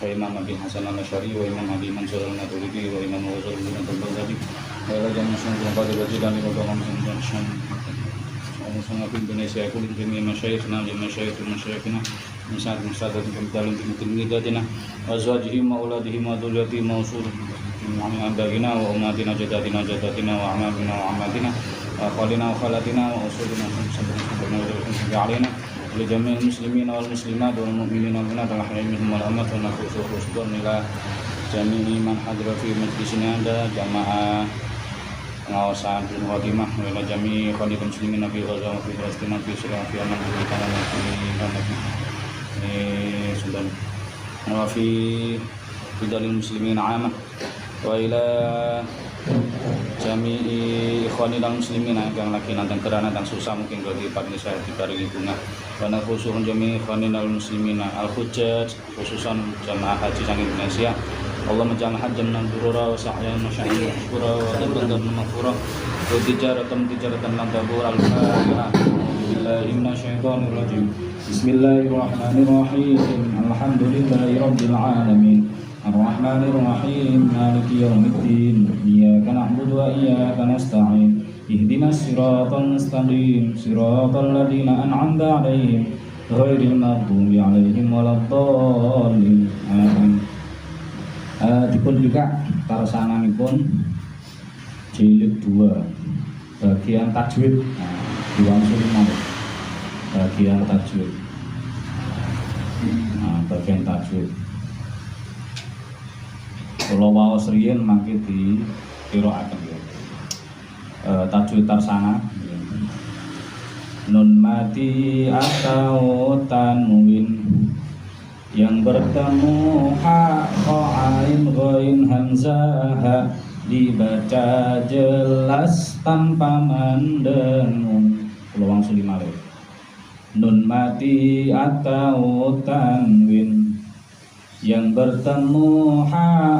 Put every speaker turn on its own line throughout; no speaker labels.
وإمام أبي حسن الأشعري وإمام أبي منصور الماتريدي وإمام غزال بن البغدادي وإلى مسلم القاضي والجيلاني وإمام sangat Indonesia kulit jami masyayikhna li masyayikhina min sa'at mustadatin kamtalin bimutimidatina wa azwajihim wa auladihim wa dhurriyyatihim wa usulihim min abdagina wa umatina jadatina wa amamina wa amatina wa khalina wa khalatina wa usulina wa alina li jami'il muslimina wal muslimat wal mu'minina wal mu'minat al-ahya'i minhum wal amwat wa nafsu khusban ila jami'i man hadra fi majlisina anda jamaah pengawasan film khotimah ila jami khonil muslimin nabi Gaza wa fi Palestin fi Syria fi Yaman fi Tanah Sudan wa fi bidalil muslimin amah wa ila jami ikhwanil muslimin yang lagi nantang kerana tang susah mungkin kalau di pagi saya diberi bunga karena khususnya jami ikhwanil muslimin al-hujjaj khususan jamaah haji sang Indonesia Allah menjadikan hajjam burura wa sa'yan masya'in syukura wa tabatan maghfura wa tijaratan lan tabur al-fatihah billahi minasyaitonir rajim bismillahirrahmanirrahim alhamdulillahi rabbil alamin arrahmanir rahim maliki yaumiddin iyyaka na'budu wa iyyaka nasta'in ihdinas siratal mustaqim siratal ladzina an'amta 'alaihim ghairil maghdubi 'alaihim waladdallin amin. Dipun juga tarsananipun jilid 2 bagian tajwid diwangsuli mawon bagian tajwid bagian tajwid kula waos riyen mangke di kiraaken ya tajwid tarsana nun mati atau tanwin yang bertemu ha ain ghain hamzah dibaca jelas tanpa mendengung. Kula wangsuli malih. Nun mati atau tanwin yang bertemu ha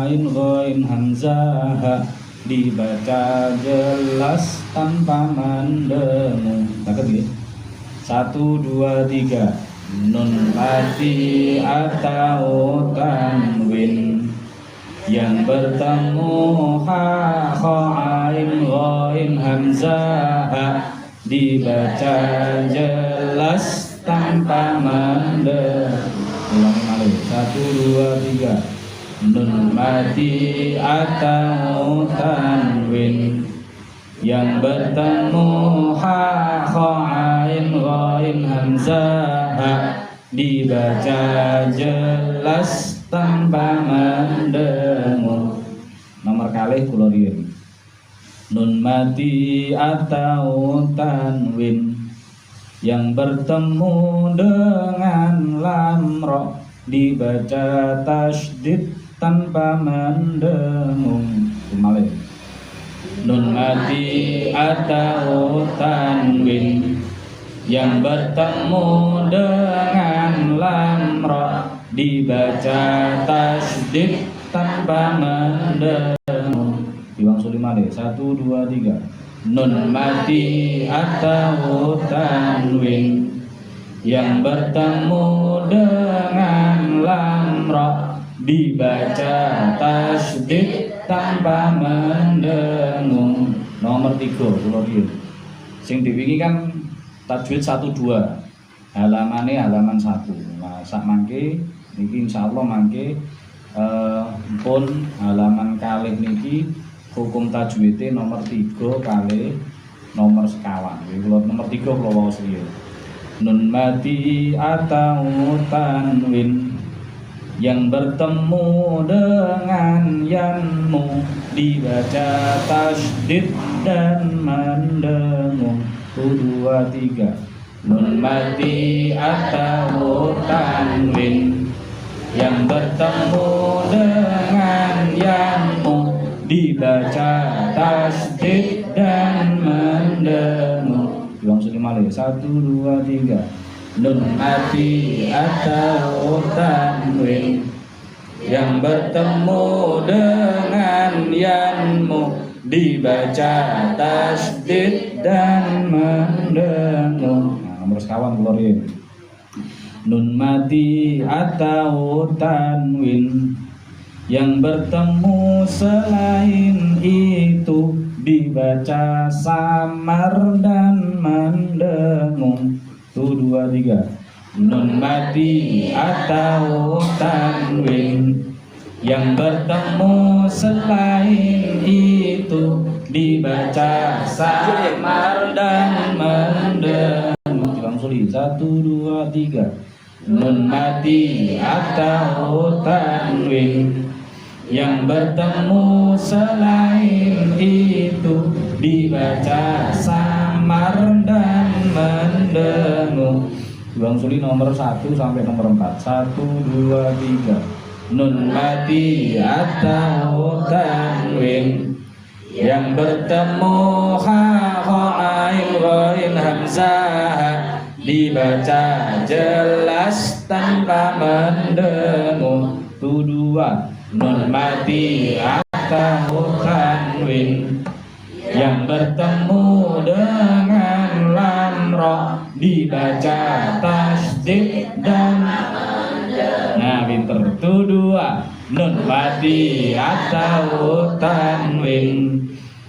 ain ghain hamzah dibaca jelas tanpa mendengung. Caket nggih. 1 2 3 nun mati atau tanwin yang bertemu ha ain ghain hamzah dibaca jelas tanpa mendengung. Ulangi malih 1 2 3 nun mati atau tanwin yang bertemu ha ain ghain hamzah dibaca jelas tanpa mendengung. Nomor kalih kula riyen nun mati atau tanwin yang bertemu dengan lam ra dibaca tasydid tanpa mendengung. Malih nun mati atau tanwin yang bertemu dengan lam ra dibaca tasydid tanpa mendengung. Diwangsuli malih 1 2 3 nun mati atau tanwin yang bertemu dengan lam ra dibaca tasydid tanpa mendengung. Nomor 3 kula riyen sing diwingi kan tajwid 1 2 halamane halaman 1. Nah sak mangke niki insyaallah mangke pun halaman kalih niki hukum tajwidé nomor 3 kalih nomor sekawan. Kula nomor 3 kula waos riyen. Nun mati atau tanwin yang bertemu dengan yanmu dibaca tasydid dan mendengung. 1 2 3 nun mati atau tanwin yang bertemu dengan yanmu dibaca tasydid dan mendengung. Diwangsuli malih 1 2 3 nun mati atau tanwin yang bertemu dengan yanmu dibaca tasydid dan mendengung. Nah, nomor sekawan kula riyen nun mati atau tanwin yang bertemu selain itu dibaca samar dan mendengung. Tuh 2, 3. Nun mati atau tanwin yang bertemu selain itu dibaca samar dan mendengung. Langsung 1, 2, 3. Nun mati atau tanwin yang bertemu selain itu dibaca samar dan mendengung. Bang Suli nomor 1 sampai nomor 4. 1, 2, 3. Nun mati atau tanwin yang bertemu ha ain ghain hamzah dibaca jelas tanpa mendengung. 2. Nun mati atau tanwin yang bertemu dengan lam ra dibaca tasdid dan nah pinter. 2. Nun mati atau tanwin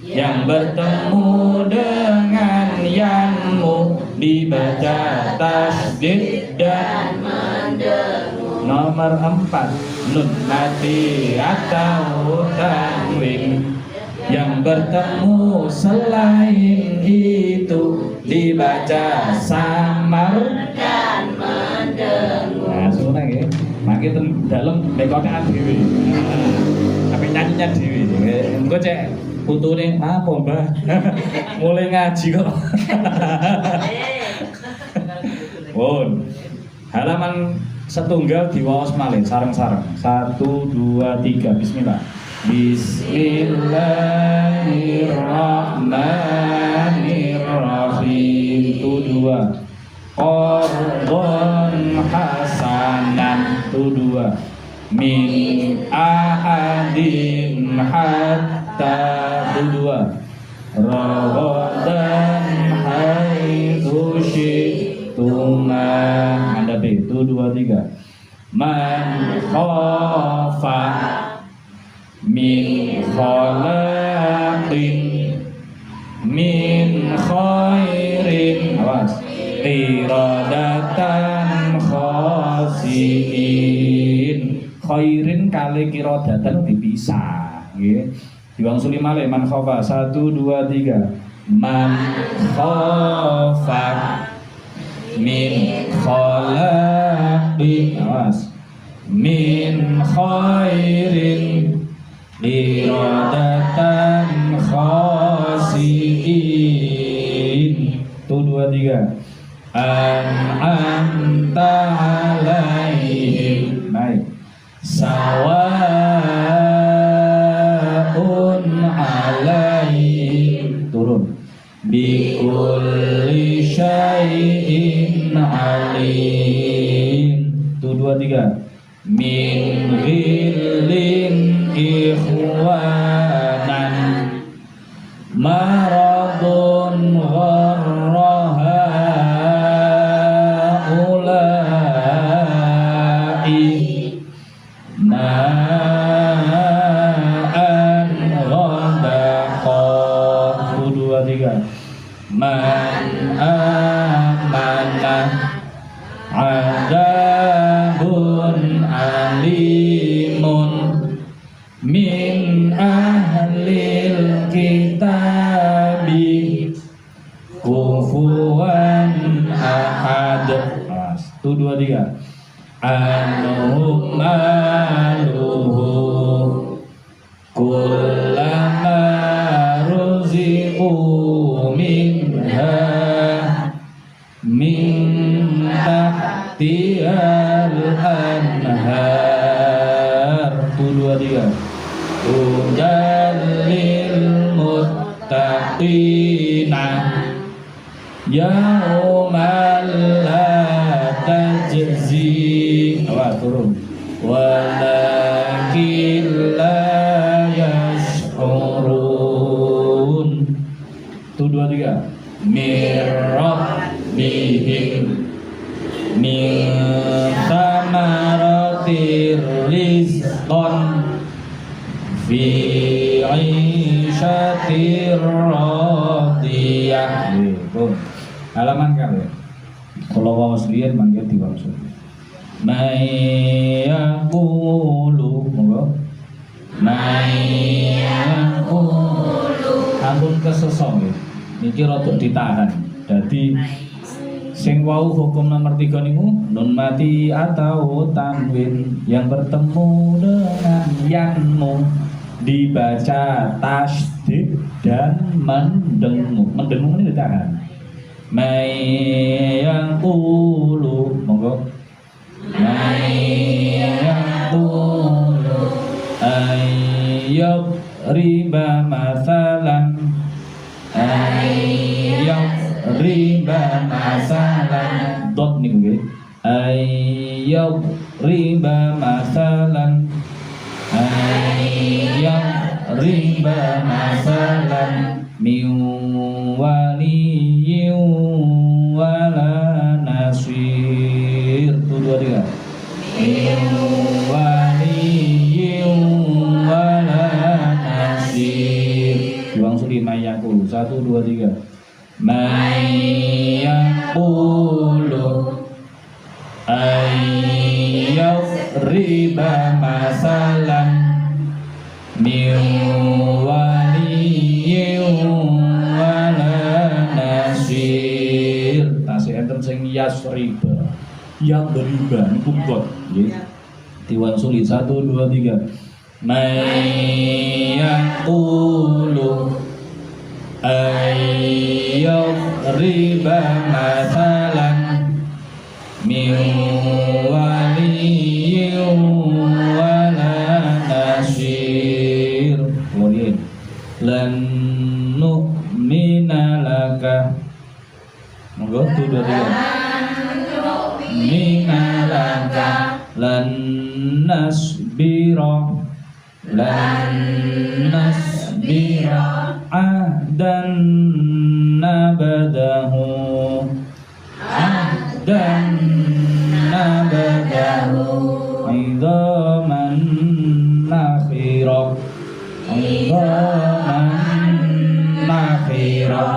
yang bertemu dengan yanmu dibaca tasdid dan mendengung. Nomor 4. Nun mati atau tanwin yang bertemu selain itu dibaca samar dan mendengung. Nah, sebenarnya ya, makin dalam dekotnya dhewe. Sampai nyanyinya dhewe. Engko cek putune apa, Mbah? Mulai ngaji kok. Won. Halaman setunggal diwaos malih sareng-sareng. 1, 2, 3. Bismillah. Bismillahirrahmanirrahim. 2. Qardun hasanan. 2. Min ahadin hatta. 2. Rawadan haitsu syi'tuma. Mandabe. 2, 3. Man khafa min khalaqin min khairin. Awas. Qiradatan khasiin. Khairin kali qiradatan dipisah nggih. Diwangsuli malih man khafa. 1, 2, 3. Man khafa min khalaqin. Awas. Min khairin iradatan khasiin. 2, 3. An'amta alaihim. Baik. Sawa'un alaihim. Turun. Bikulli syai'in alim. 2, 3. Min ghillin ikhwanan maradun gharraha ulai ma'an ghadaqa. 2, 3. Man amana adabun alimun min ahlil kitabi kufuwan ahad. 2, 3. Anhum maluhu kullama ruziqu minha min tahtihal anhar. 2, 3. Udallil muttaqina yaumal la tajzi. Awak turun. Walakin la yash'urun. 2, 3. Mir rabbihim min thamaratir rizqan fi 'ishatir radiyah. Halaman kali. Kalau wawas liyan mangke diwangsuli. Mayaqulu monggo. Mayaqulu. Ampun kesesong nggih. Niki rada ditahan. Dadi sing wau hukum nomor 3 niku nun mati atau tanwin yang bertemu dengan yanmu dibaca tasdid dan mendengung. Mendengung ini ditahan. Mayaqulu monggo. Mayaqulu ayyab riba masalan riba masalan dot niku nggih ayyab riba masalan riba masalan min waliyyin wala nasir. Tuh 2 3 min waliyyin wala nasir. Diwangsuli mayaqulu 1 2 3 mayaqulu ayyab riba masalan min waliyyin wala nasir. Tasih enten sing yasriba yang beriba niku bot nggih. Diwangsuli 1 2 3 mayaqulu ayyab riba masalan min waliyyin wala nasir. Kemudian lan nu'mina laka monggo 2 3 nu'mina laka lan nasbira ahdan nabadahu idhaman nakhira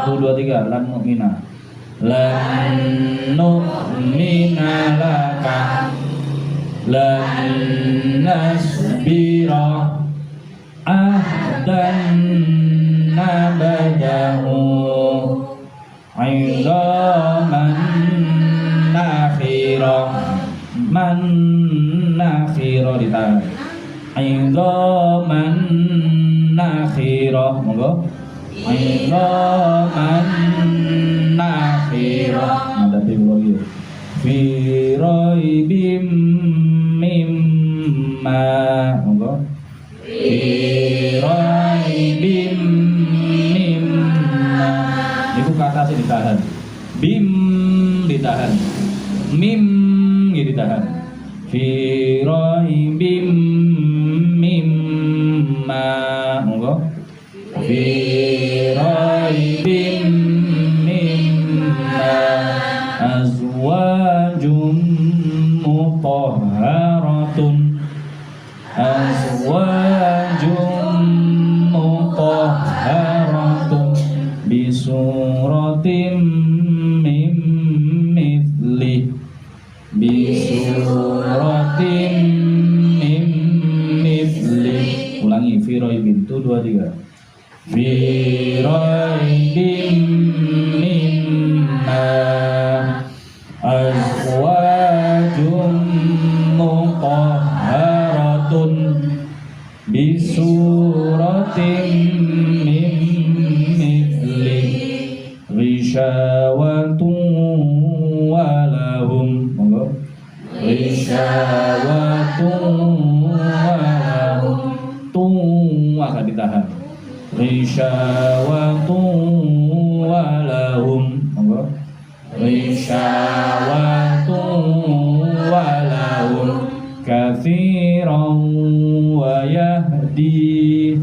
1 2 3 lan mu'mina lan nu'mina laka lan nasbira ahdan nabadahu idhaman nakhira man nakhira ditahan idhaman nakhira monggo idhaman nakhira ada lagi fi raibim mimma monggo fi raibim mimma niku kata sing ditahan bim ditahan mim ditahan fi raibim mimma monggo fi raibim mimma azwajum mutahharatun bisuratim min mithli ulangi fi raibin 2 3 fi raibin mimma azwajum mutahharatun bisuratin min mithli risyawatun walahum monggo risyawatun walahum akan ditahan risyawatun walahum monggo risyawatun walahum katsiran wa yahdi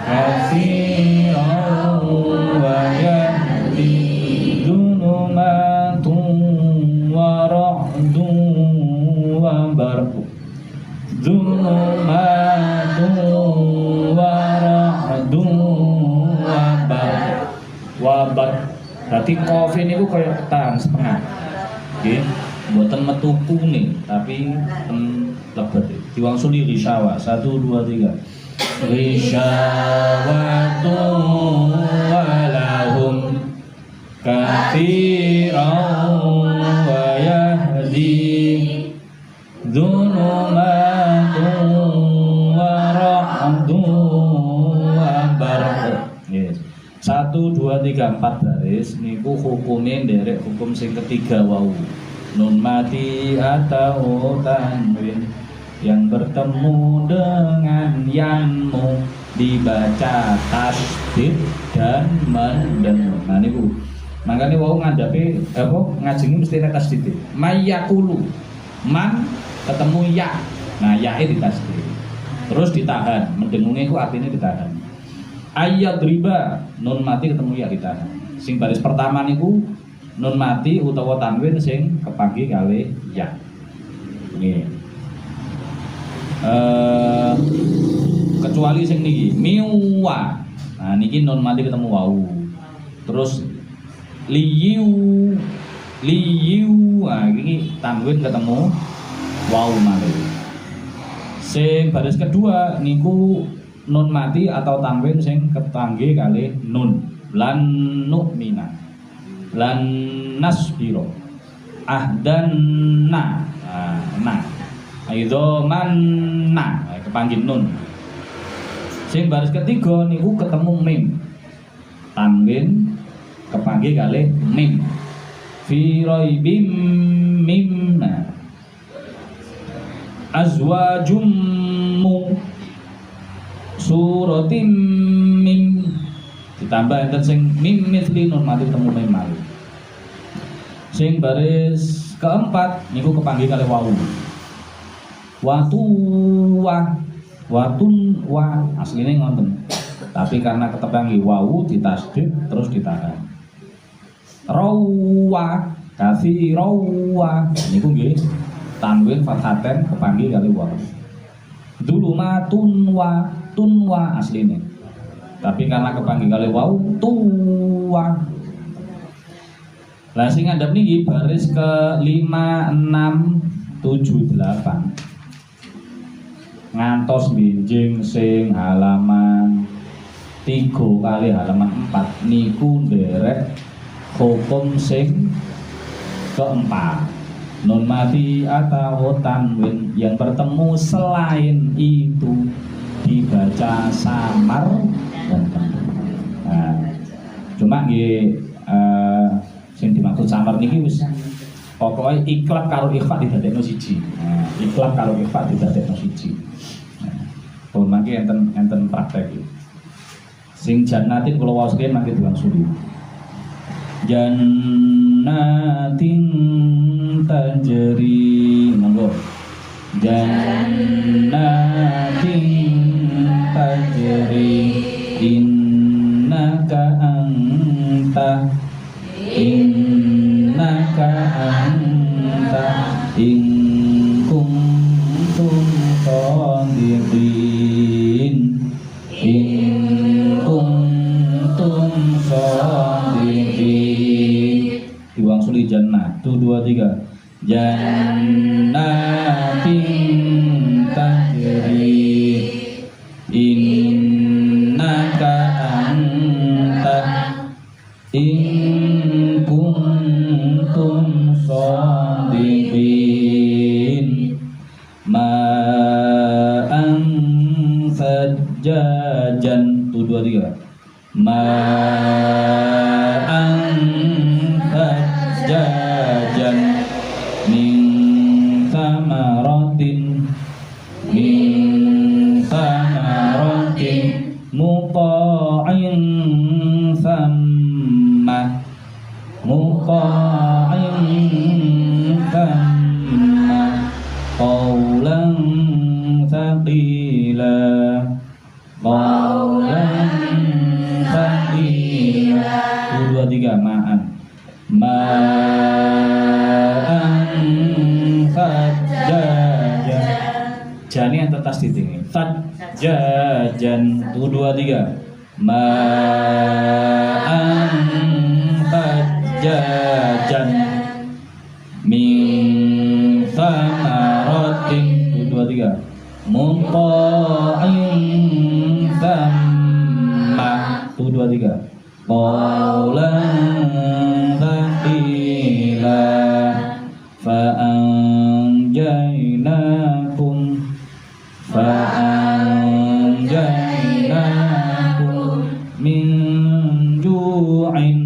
katsiran wa yahdi dunumatun wa Dzulumatun wa ra'dun wa barq. Wabat. Berarti kofi niku kaya ketan setengah. Nggih, mboten metu kuning, tapi lebet. Diwangsuli risyawa. 1 2 3. Risyawatun walahum katsiran wa yahdi dzulumatun wa ra'dun wa barq. Yes. 1 2 3 4 baris niku hukumnya nderek hukum sing ketiga wau. Nun mati atau tanwin yang bertemu dengan yanmu dibaca tasdid dan mendengung. Nah niku makanya wau ngadhape apa ngajengi mesti nek tasdid. Mayakulu man ketemu ya. Nah yae ditasdid. Terus ditahan, mendengungnya itu artinya ditahan. Ayat riba nun mati ketemu ya ditahan. Sing baris pertama niku nun mati utawa tanwin sing kepanggih kali ya. Nggih. Kecuali sing niki miwa. Nah niki nun mati ketemu wau. Terus liyu nah iki tanwin ketemu wau malih. Sing baris kedua niku nun mati atau tanwin sing kepanggih kali nun. Lan nu'mina lan nasbiro ahdanna nah idzoman nah kepanggih nun. Sing baris ketiga niku ketemu mim, tanwin kepanggih kali mim. Fi raibim mimna azwajum suratim mim ditambah enten sing mim mithli nun mati ketemu mim malih. Sing baris keempat niku kepanggih kali wau. Watun wa asline ngoten. Tapi karena ketepangi wau ditasdid terus ditahan. Rawa kafi rawa niku nggih tanwin fathaten kepanggih kali wau. Dulumatun wa asline. Tapi karena kepanggih kali wau tuwa. Lah sing ngandhap niki baris ke 5 6 7 8. Ngantos binjing sing halaman 3 kali halaman 4 niku nderek hukum sing keempat. Nun mati atau tanwin yang bertemu selain itu dibaca samar dan penting. Nah, cuma nggih sing dimaksud samar niki wis pokoke iklab karo ikhfa didadekno siji. Nah, iklab karo ikhfa didadekno siji. Pun mangke enten praktek iki. Sing jannatin kula waoske mangke diwangsuli. Jannatin tajri monggo. Jannatin tajri innaka anta in kuntum shadiqin diwangsuli jannah 1 2 3 jannatin tajri innaka anta in kuntum shadiqin ma'an sajjajan 1 2 3 ma'an sajjajan min samaratin muta'in thamma qawlan thaqila dua tiga ma'an sajjajan jani ini yang tetas titik. Fajjajan 1 2 3. Ma'an fajjajan min thamaratin 1 2 3. Mutta'in thamma 1 2 3. Qawlan thaqila fa'anjaynakum min ju'in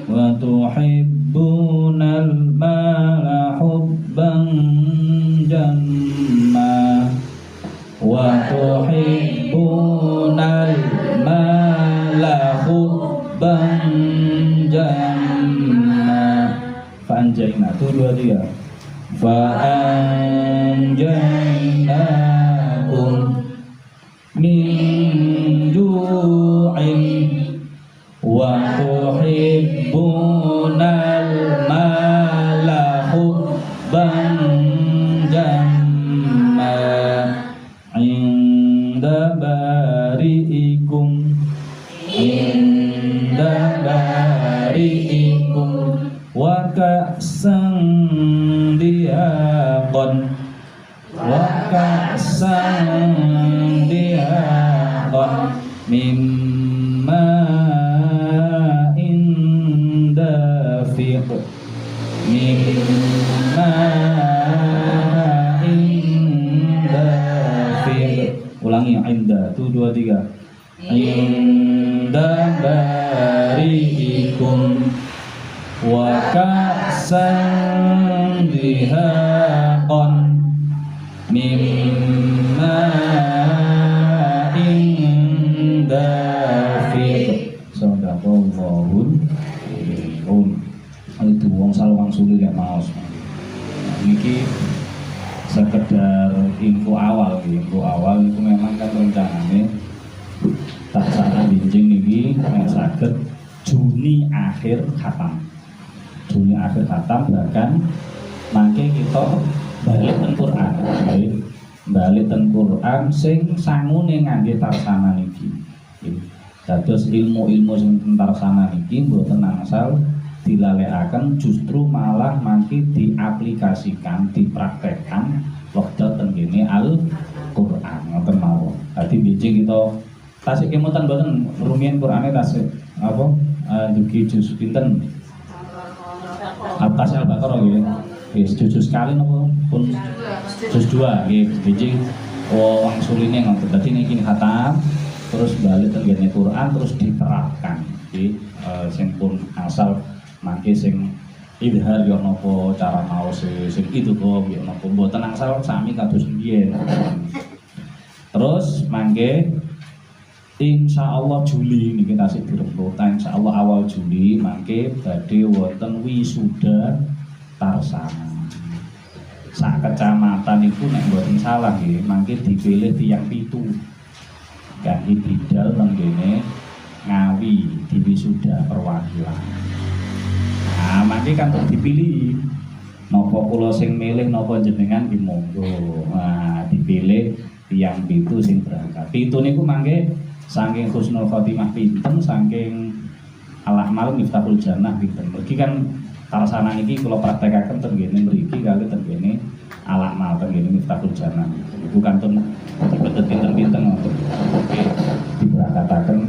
wa tuhibbunal mala hubban jamma wa tuhibbunal mala hubban jamma fa'anjayna 1 2 3. Fa'anjaynakum min ju'in wa tuhibbunal mala hubban jamma inda bari'ikum wa ka'san diyaqan mimma indafiq ulangi inda 1 2 3 inda bari'ikum wa ka'san dihaqan mimma indafiq sadaqallahul itu wong salwang suli ya maos niki sekedar info awal itu memang kan rencananya taksana binjing niki nek saged Juni akhir khatam bahkan mangke kita balik ten Quran balik ten Quran sing sangune ngangge tarsana niki dados ilmu-ilmu sing tarsana niki mboten angsal dilalekaken justru malah mangke diaplikasikan dipraktekkan wekdal ten kene Al-Qur'an ngoten mawon. Dadi bijing kita tasik kemutan mboten rumiyin Qur'ane tasik apa dugi juz pinten atas Al-Baqarah nggih. Wis juz sekali napa pun juz 2 nggih bijing wong suline ngoten. Dadi niki khatam terus balik ten kene Qur'an terus diterapkan nggih sing pun asal mangke sing idhar yo napa cara maos sing itu kok yo napa mboten angsal sami kados mbiyen. Terus mangke insyaallah Juli niki tasih dirembuk insyaallah awal Juli mangke badhe wonten wisuda tarsana. Sak kecamatan iku nek mboten salah nggih mangke dipilih tiyang 7 kangge bidal tenggene Ngawi di wisuda perwakilan. Nah, mangke kan dipilih napa kula sing milih napa jenengan ki monggo. Nah, dipilih tiyang 7 sing berangkat. 7 niku mangke saking husnul khotimah pinten, saking al-ahmal miftahul jannah pinten. Mergi kan tarsana niki kula praktekaken ten kene mriki kali ten kene al-ahmal ten kene miftahul jannah. Iku kantun dibetet pinten-pinten ngoten. Diberangkataken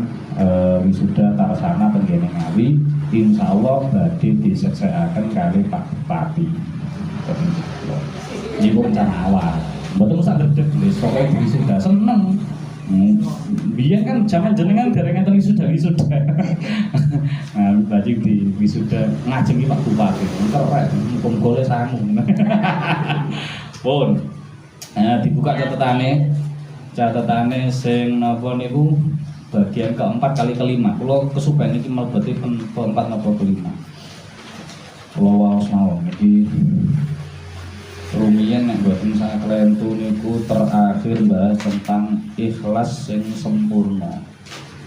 wisuda tarsana ten kene Ngawi. Insyaallah badhe diseksekaken kali Pak Bupati. Niku rencana awal. Mboten usah dedeg wis pokoke wisuda seneng. Biyen kan zaman jenengan dereng enten wisuda. Nah, badhe di wisuda ngajengi Pak Bupati. Keren, hukum gole sangu. Pun. Nah, dibuka catetane sing napa niku bagian keempat kali kelima. Kula kesupen iki mlebeti keempat napa kelima. Kula waos mawon iki rumiyin nek mboten saklentu niku terakhir bahas tentang ikhlas sing sempurna.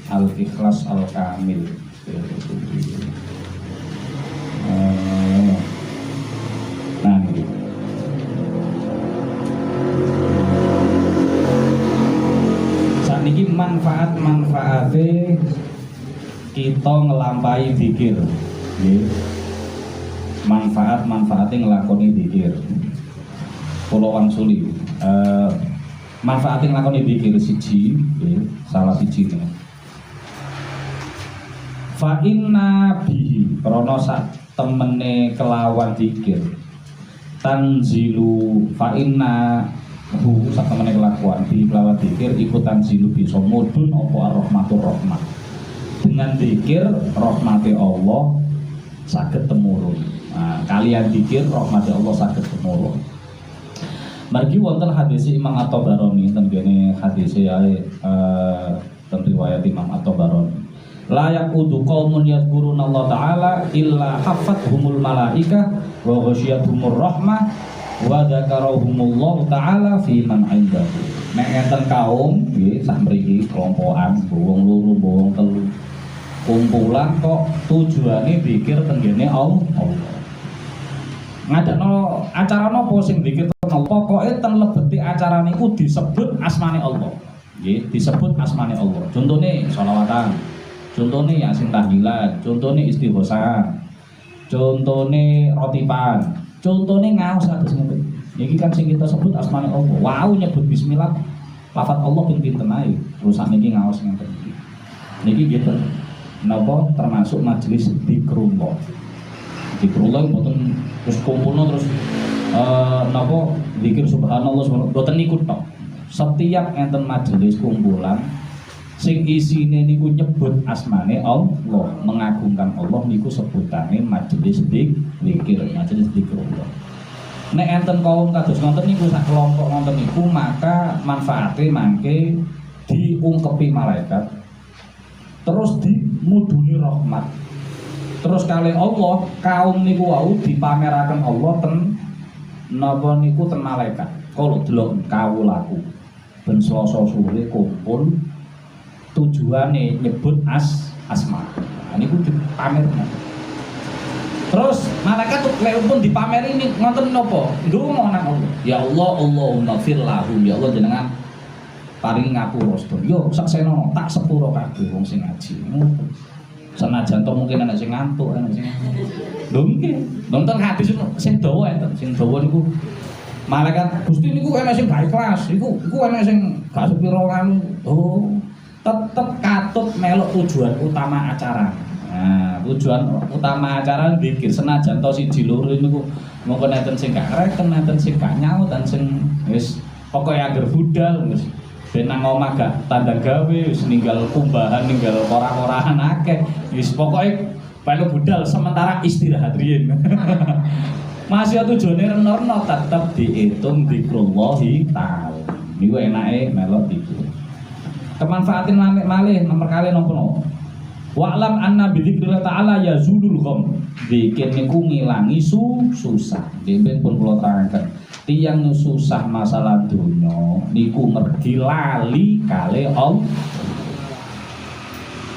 Al-ikhlas al-kamil. Nah,
kita ngelampahi zikir. Nggih. Manfaat-manfaate nglakoni zikir. Kula wangsuli manfaate nglakoni zikir siji, nggih, salah siji. Fa inna bihi krana sak temene kelawan zikir tanzilu fa inna hu sak temene kelakuan bi kelawan zikir iku tanzilu bisa mudun apa rahmatur rahmat. Dengan zikir rahmati Allah saged temurun. Nah, kalian zikir rahmati Allah saged temurun. Margi wonten hadis Imam At-Tabarani tengene hadis ten riwayat Imam At-Tabarani. La yaqudu qaumun yadhkuruna Allah taala illa hafathumul malaikah wa ghasyiyatuhumur rahmah wa dzakarahumullah taala fi man 'indahu. Nek enten kaum nggih sak mriki kelompokan bowong loro bowong telu kumpulan kok tujuane zikir tenggene Allah. Ngadakno acara napa sing zikir Allah pokoke ten lebeti acara niku disebut asmane Allah. Nggih, disebut asmane Allah. Contone sholawatan, contone yasin tahlilan, contone istighosah, contone rotipan, contone ngaos kados ngene. Iki kan sing kita sebut asmane Allah. Wow nyebut bismillah, lafaz Allah ping pinten ae. Terus sakniki ngaos ngenten. Niki gitu. Napa termasuk majelis zikrullah. Zikrullah mboten terus kumpulno terus napa zikir subhanallah mboten niku tok. Setiap enten majelis kumpulan sing isine niku nyebut asmane Allah, mengagungkan Allah niku sebutane majelis zikir, majelis zikrullah. Nek enten kaum kados ngoten niku sak kelompok ngoten niku maka manfaate mangke diungkepi malaikat. Terus dimuduni rahmat. Terus kali Allah kaum niku wau dipameraken Allah ten napa niku ten malaikat. Kalau delok kawulaku ben Selasa sore kumpul tujuane nyebut asma. Nah, niku dipamerkan. Terus malaikat lek pun dipameri ini ngoten napa? Ndonga nang Allah. Ya Allah, Allahumma fir lahum. Ya Allah jenengan paring ngapura sedaya. Yo saksena tak sepuro kabeh wong sing ngaji. Senajan to mungkin ana sing ngantuk, ana sing. Lho nggih. Nonton hadis sing dawa enten, sing dawa niku malaikat Gusti niku ana sing gak ikhlas, iku ana sing gak sepiro kanu. Oh, tetep katut melok tujuan utama acara. Nah, tujuan utama acara zikir senajan to siji loro niku mongko nenten sing gak reken, nenten sing gak nyaut, dan sing wis pokoke anger budal wis ben nang omah gak tanda gawe wis ninggal kumbahan, ninggal ora-orahan akeh. Wis pokoke pelu budal sementara istirahat riyen. Masih tujuane reno-reno tetep diitung zikrullahi taala. Niku enake melok iku. Kemanfaatin malih nomor kali nopo. Wa'lam anna bi dzikrillah ta'ala yazulul gham. Zikir niku ngilangi susah. Dhewe pun kula terangkan. Tiyang susah masalah dunya niku mergi lali kali Allah.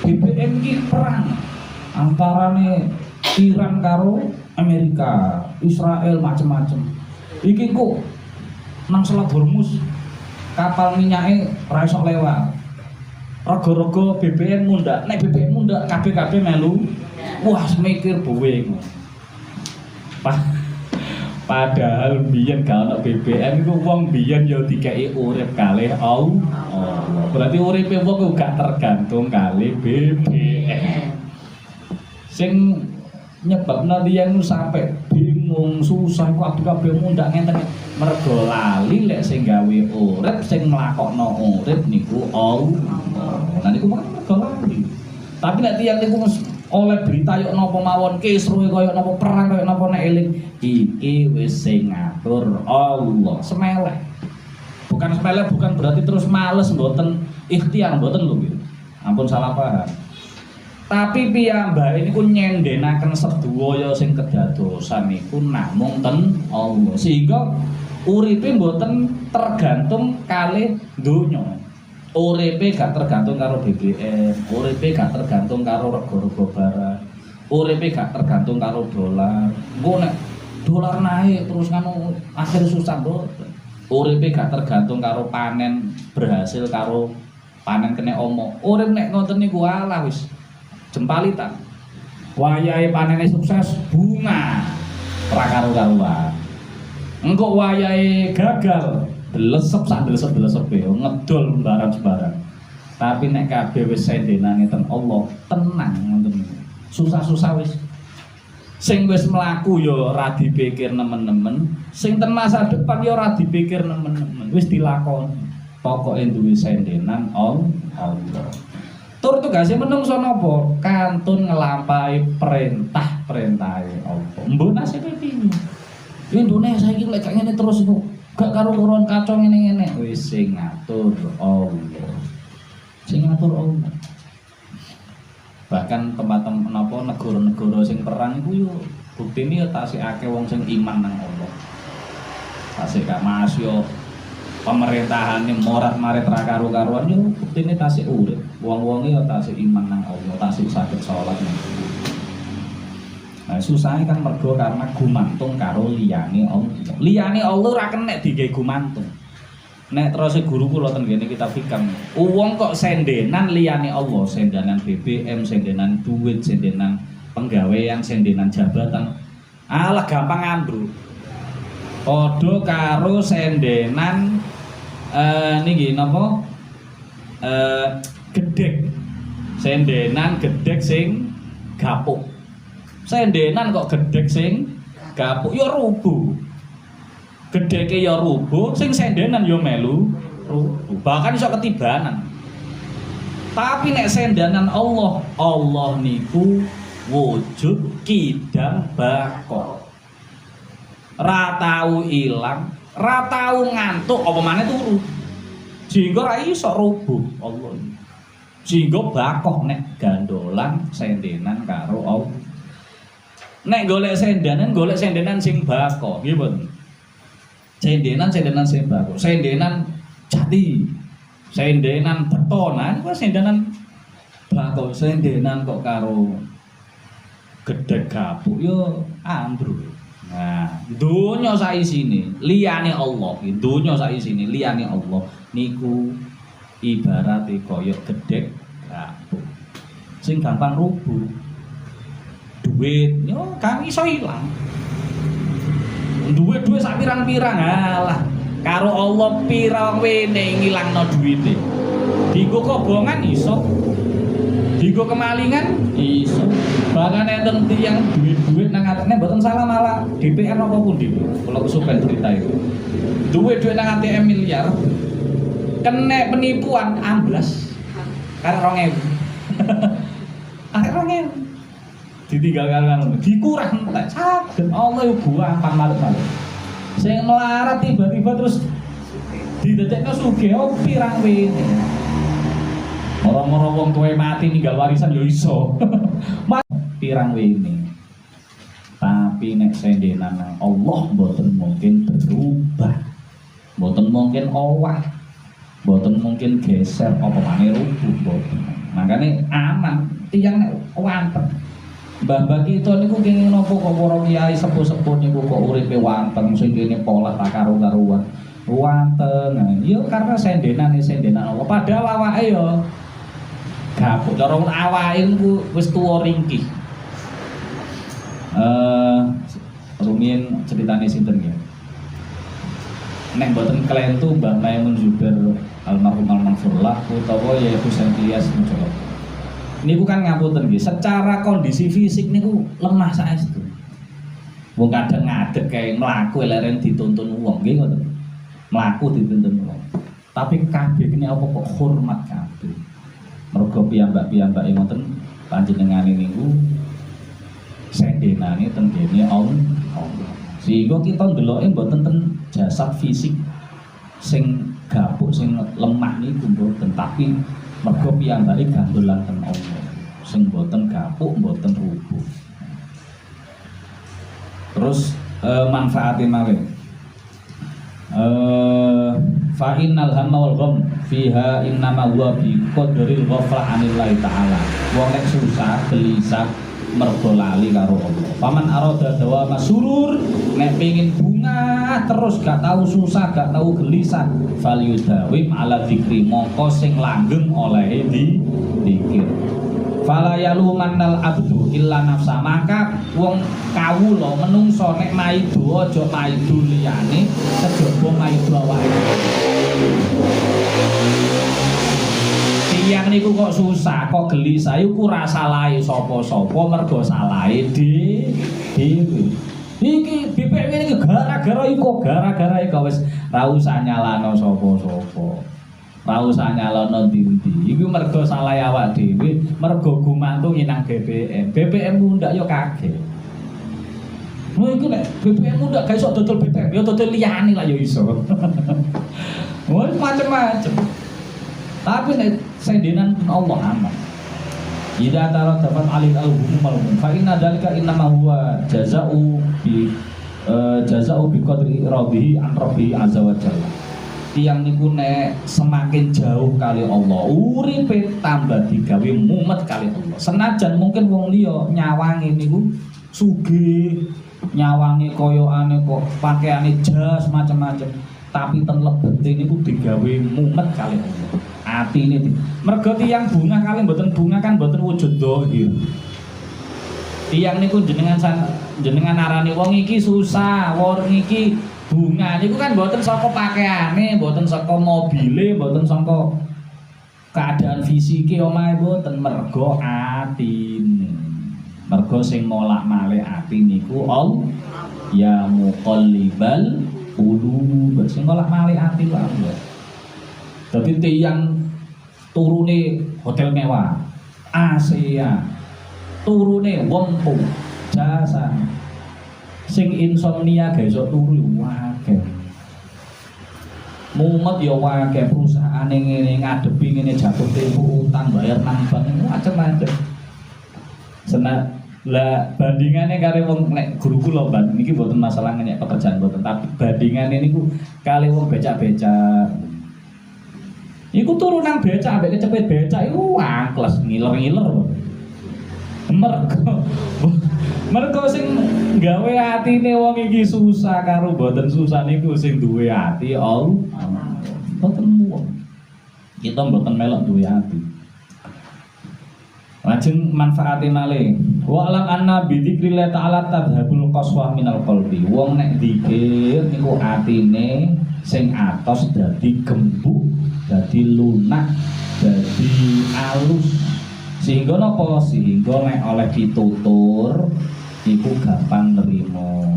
BBM ki perang antarane Iran karo Amerika, Israel macem-macem. Iki kok nang Selat Hormuz kapal minyake ora iso lewat. Rega-rega BBM mundak, nek BBM mundak kabeh-kabeh melu. Wah, mikir buwing. Padahal biyen gak ono BBM iku wong biyen ya dikeki urip kalih Allah. Berarti uripe wong gak tergantung kalih BBM. Sing nyebabna tiyang sampe bingung susah kok kabeh mundak ngenten mergo lali lek sing gawe urip sing nglakokno urip niku Allah. Nah niku mergo lali. Tapi nek tiyang niku oleh berita yok napa mawon kisruhe kaya napa perang kaya napa nek eling iki wis sing ngatur Allah. Semeleh. Bukan semeleh bukan berarti terus males mboten ikhtiar mboten lho gitu. Ampun salah paham. Tapi piyambake niku nyendenaken sedaya sing kedadosan niku namung ten Allah. Sehingga uripe mboten tergantung kalih donya. Uripe gak tergantung karo BBM, uripe gak tergantung karo rega-rega barang, uripe gak tergantung karo dolar. Engko nek dolar naik terus nganu akhir susah mboten. Uripe gak tergantung karo panen berhasil karo panen kena omong. Urip nek ngoten niku alah wis jempalitan. Wayahe panene sukses bunga ra karo-karuan. Engko wayahe gagal delesep sak delesep-delesepe ngedol sembarang-sembarang. Tapi nek kabeh wis sendenane ten Allah, tenang ngoten. Susah-susah wis. Sing wis mlaku ya ora dipikir nemen-nemen, sing ten masa depan ya ora dipikir nemen-nemen, wis dilakoni. Pokoke duwe sendenan Allah. Tur tugase menungso napa? Kantun nglampahi perintah-perintahe Allah. Mbok nasibe piye? Indonesia saiki lek gak ngene terus iku gak karo-karuan kacau ngene-ngene. Wis sing ngatur Allah. Sing ngatur Allah. Bahkan tempat-tempat napa negara-negara sing perang iku yo buktine ya tasih akeh wong sing iman nang Allah. Tasih gak masya pemerintahane morat-marit ra karo-karuan yo buktine tasih urip. Wong-wonge ya tasih iman nang Allah, tasih saged salat. Nah, susahnya kan mergo karena gumantung karo liyane Allah. Liyane Allah ora kenek digawe gumantung. Nek terus guru kula ten ngene kitab hikam. Wong kok sendenan liyane Allah, sendenan BBM, sendenan duit, sendenan penggawean, sendenan jabatan. Alah gampang ambruk. Padha karo sendenan niki napa? Gedhek. Sendenan gedhek sing gapuk. Sendenan kok gedhek sing gapuk ya rubuh. Gedheke ya rubuh, sing sendenan ya melu rubuh. Bahkan iso ketibanan. Tapi nek sendenan Allah, Allah niku wujud kidam bako. Ra tau ilang, ra tau ngantuk apa maneh turu. Jinggo ra iso rubuh Allah. Jinggo bakoh nek gandolan sendenan karo Allah. Nek golek sendenan sing bako, nggih mboten. Sendenan sing bako, sendenan jati. Sendenan betonan kuwi sendenan bako, sendenan kok karo gedhek gapuk yo ambruk. Nah, donya saisine liyane Allah, donya saisine liyane Allah niku ibarate kaya gedhek gapuk. Sing gampang rubuh. Duit yo kang iso ilang. Duit sak pirang-pirang alah karo Allah pirang wene ngilangno duwite. Dienggo kobongan iso. Dienggo kemalingan iso. Bahkan enten tiyang duit-duit nang atene mboten salah malah DPR apa pundi. Kula kesupen cerita itu. Duit nang ATM miliar kena penipuan amblas. Karek 2000. Arek 2000. Ditinggalkan dikurang entek saged Allah yo gampang malut-malut. Sing melarat tiba-tiba terus didadekno sugih pirang wene. Moro-moro wong tuwe mati ninggal warisan yo iso. Pirang wene. Tapi nek sendenan nang Allah mboten mungkin berubah. Mboten mungkin owah. Mboten mungkin geser apa maneh rubuh mboten. Makane aman tiyang nek wanteng. Mbah-mbah kita niku kenging napa kok para kiai sepuh-sepuh niku kok uripe wanteng sing kene pola tak karo-karuan. Wanteng. Ya karena sendenan Allah. Padahal awake ya gapuk. Cara awake niku wis tuwa ringkih. Rumiyin ceritane sinten nggih. Nek mboten kelentu Mbah Maimun Zubair almarhum Al-Mansur utawa yaitu Sentias Mucolo. Niku kan ngapunten nggih, secara kondisi fisik niku lemah saestu. Wong kadang ngadeg kae mlaku leren dituntun wong nggih ngoten. Mlaku dituntun wong. Tapi kabeh kene apa kok hormat kabeh. Mergo piyambak-piyambake ngoten panjenengane niku sendenane ten kene Allah. Sehingga kita ndeloke mboten ten jasad fisik sing gapuk sing lemah niku mboten, tapi mergo piyambake gandolan ten Allah sing mboten gapuk mboten rubuh. Terus manfaate malih fa innal hamma wal gham fiha innama huwa bi qadril ghafla anillahi ta'ala. Wong nek susah gelisah mergo lali karo Allah. Paman arada dawa masurur nek pengin bunga terus gak tahu susah gak tahu gelisah falyudawim ala dzikri mongko sing langgeng olehe di zikir. Fala yalumannal abdu illa nafsa, maka wong kawula menungso nek maido aja maido liyane, kejaba maido awake. Tiyang niku kok susah, kok gelisah, iku ora salahe sapa-sapa, mergo salahe dhewe. Iki BPM ini gara-gara iku wis ra usah nyalano sapa-sapa. Ra usah nyalano ndi-ndi. Iku mergo salahe awak dhewe, mergo gumantung nang BPM. BPM mundak yo kaget. Lho iku nek BPM mundak gak iso dodol BPM, yo dodol liyane lah yo iso. Wah, macam-macam. Tapi nek sendenan Allah aman. Ida tara dapat alil al-hum malum. Fa inna dzalika innama huwa jazaa'u bi qadri rabbihi an rabbihi azza wa jalla. Tiang niku nek semakin jauh kali Allah, uripe tambah digawe mumet kali Allah. Senajan mungkin wong liya nyawange niku sugih, nyawange koyoane kok pakaiane jas macam-macam, tapi ten lebete niku digawe mumet kali Allah. Atine mergo tiyang bunga kali mboten bunga kan mboten wujud dhahir. Tiyang niku jenengan arani wong iki susah, wong iki bunga niku kan mboten saka pakaiane, mboten saka mobile, mboten saka keadaan fisike omahe, mboten mergo atine. Mergo sing molak-malik ati niku Allah ya muqallibal qulub, sing molak-malik ati wae. Dadi tiyang turune hotel mewah, Asia, turune wempu, jasa, sing insomnia gak iso turu wae. Mumet ya wae, perusahaan ngene ngadepi ngene jatuh tempo utang bayar nang bank macam-macam. Lah bandingane karo wong nek guru kula Mbak niki mboten masalah ngenyek pekerjaan mboten, tapi bandingane niku kali wong becak-becak. Iku turu nang becak ambek kecepet becak iku angkles ngiler-ngiler. Mergo sing gawe atine wong iki susah karo mboten susah niku sing duwe ati Allah. Mboten wong. Kita mboten melok duwe ati. Lajeng manfaate malih. Wa alam anna bi dzikrillah ta'ala tadhabul qaswa minal qalbi. Wong nek dzikir niku atine sing atos dadi gembuk, dadi lunak, dadi alus. Sehingga napa? Sehingga nek oleh ditutur iku gampang nrimo.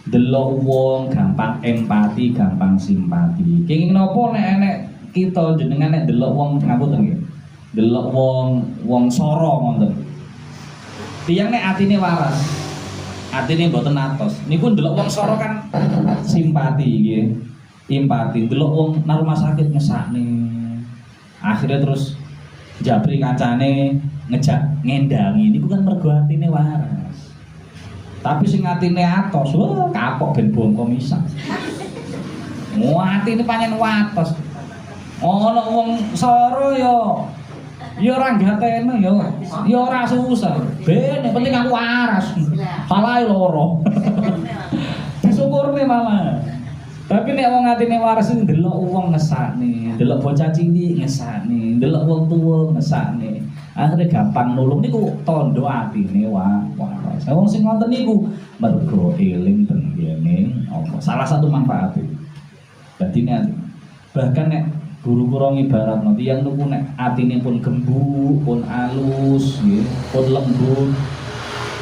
Delok wong gampang empati, gampang simpati. Kenging napa nek enek kita jenengan nek delok wong ngapunten nggih. Delok wong soro ngoten. Tiyang nek atine waras, atine mboten atos. Niku delok wong soro kan simpati nggih. Empati, delok wong nang rumah sakit ngesakne. Akhirnya terus jabri kancane ngejak ngendangi niku kan mergo atine waras. Tapi sing atine atos, wah kapok ben bongko misak. Atine pancen wates. Ana wong soro ya ora gatene ya ora susah. Ben penting aku waras. Salahe loro. Disyukurne malah. Tapi nek wong atine waras iki ndelok wong ngesakne, ndelok bocah cilik ngesakne, ndelok wong tuwa ngesakne. Akhire gampang nulung niku tandha atine waras. Wong sing ngoten niku mergo eling tenggene apa. Salah satu manfaate. Dadi nek bahkan nek guru-guru ngibaratno tiyang niku nek atine pun gembuk, pun alus nggih, pun lembut,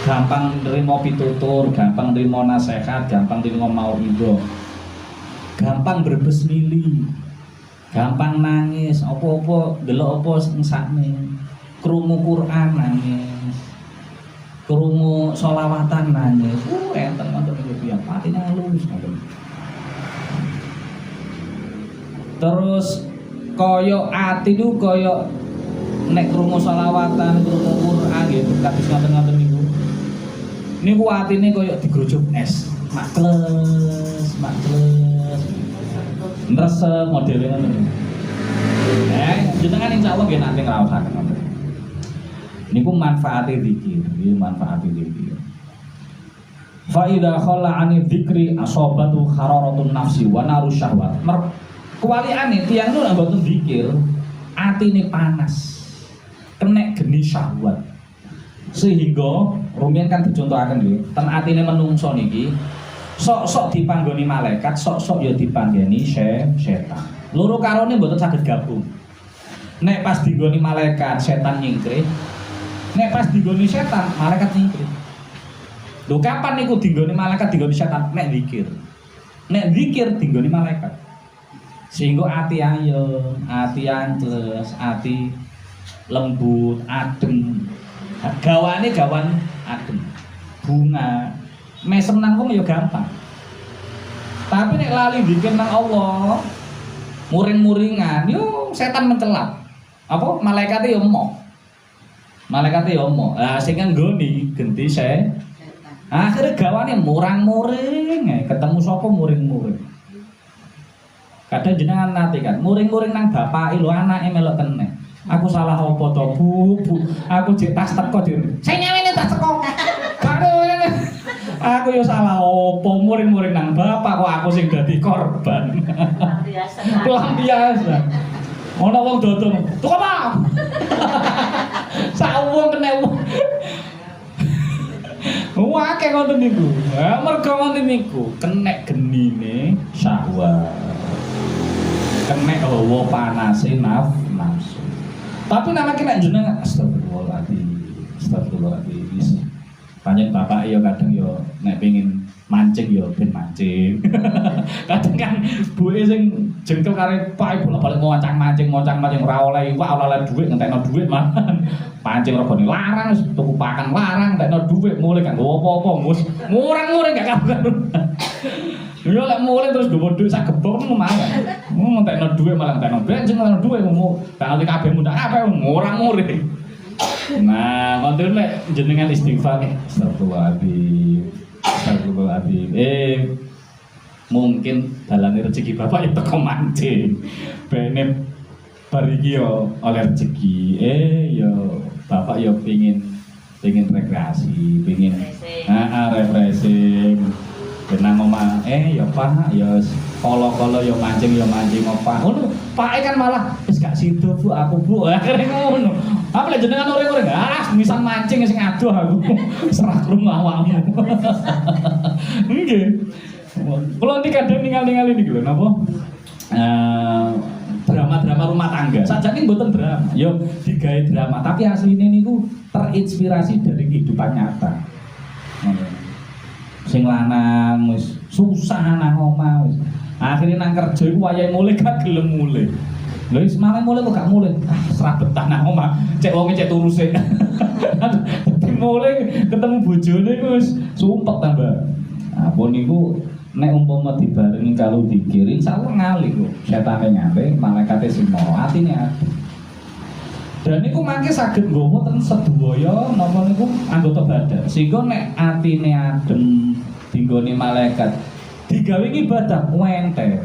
gampang nrimo pitutur, gampang nrimo nasihat, gampang nrimo mauidho. Gampang berbes mili, gampang nangis, apa-apa delok apa sakne, krungu Quran nangis, krungu sholawatan nangis, enten ngoten niku ya patine halus ngoten. Terus kaya ati niku kaya nek krungu sholawatan, krungu Quran nggih kados ngoten-ngoten niku. Niku atine kaya digrujuk es, makles. Nresep modelnya ngoten. Jenengan insyaallah nggih nanti ngraosaken ngoten. Niku manfaate zikir, nggih manfaate zikir. Fa idza khalla 'ani dzikri asabatu hararatun nafsi wa naru syahwat. Kuwaliane tiyang niku mboten zikir, atine panas. kena geni syahwat. Sehingga rumiyin kan dicontohaken nggih, ten atine menungso niki sok-sok dipanggoni malaikat, sok-sok ya dipanggeni setan. Loro karone mboten saged gabung. Nek pas digoni malaikat setan nyingkrih, nek pas digoni setan malaikat nyingkrih. Lho kapan niku digoni malaikat digoni setan? Nek zikir. Nek zikir digoni malaikat. Sehingga ati ayem, ati ancles, ati lembut, adem. Gawane gawan adem. Bunga. Mesem nang wong ya gampang. Tapi nek lali zikir nang Allah, muring-muringan, yo setan mencelap. Apa malaikate yo emoh. Malaikate yo emoh. Lah sing nggoni genti akhirnya gawane murang-muring, ketemu sapa muring-muring. Kadang jenengan nate kan, muring-muring nang bapake lho anake melok kene. Aku salah apa to, Bu? Aku jek tas teko jek. Sing nyawene tas teko. Aku yo salah apa muring-muring nang bapak kok aku sing dadi korban. Luar biasa. Ono wong dodong. Tuku apa? Sak wong kena wong. Wah, kayak ngoten niku. Mergo ngoten niku, kenek genine syahwat. Kenek hawa panase nafsu. Tapi namanya nek jenengan astagfirullahaladzim. Astagfirullahaladzim. Panjen bapak ya kadang ya nek pengin mancing ya ben mancing. Kadang kan buke sing jengkel kare Pak bolak-balik mancing ora oleh iwak, ora oleh dhuwit, ngentekno dhuwit malah. Pancing regane larang, tuku pakan larang, ngentekno dhuwit mulih gak nggo apa-apa, mus. Murang-murang gak kabar. Ya lek mulih terus nggo dhuwit sak gebok ngono malah. Ngentekno dhuwit malah ngentekno bensin, ngentekno dhuwit mau gak ngerti kabeh mundak apa murang-muring. Nah, ngoten nek jenengan istighfar, astagfirullahaladzim. Mungkin dalane rezeki bapak ya teko mancing. Bene bar iki yo oleh rezeki. Yo bapak yo pengin rekreasi, pengin refreshing. Benang omah ya Pak, ya kala-kala ya mancing apa. Ngono, Pak kan malah wis gak sida Bu, aku Bu. Akhire ngono. Apa lek jenengan ora-ora misal mancing sing adoh aku. Serah krungu awakmu. Nggih. Kula iki kadang ningali niki lho napa? Drama-drama rumah tangga. Sajane mboten drama, ya digawe drama, tapi asline niku terinspirasi dari kehidupan nyata. Sing lanang wis susah nang omah wis. Akhire nang kerja iku wayahe mulih gak gelem mulih. Lha wis malah mulih kok gak mulih. Serah betah nang omah. Cek wonge cek turuse. Mulih ketemu bojone wis sumpek tambah. Apa niku nek umpama dibarengi kalau dikirim insyaallah ngalih kok. Setane ngalih, malaikate sing moro atine ati. Dan niku mangke saged nggawa ten sedaya napa niku anggota badan. Sehingga nek atine adem dinggone malaikat digawe ibadah enteng.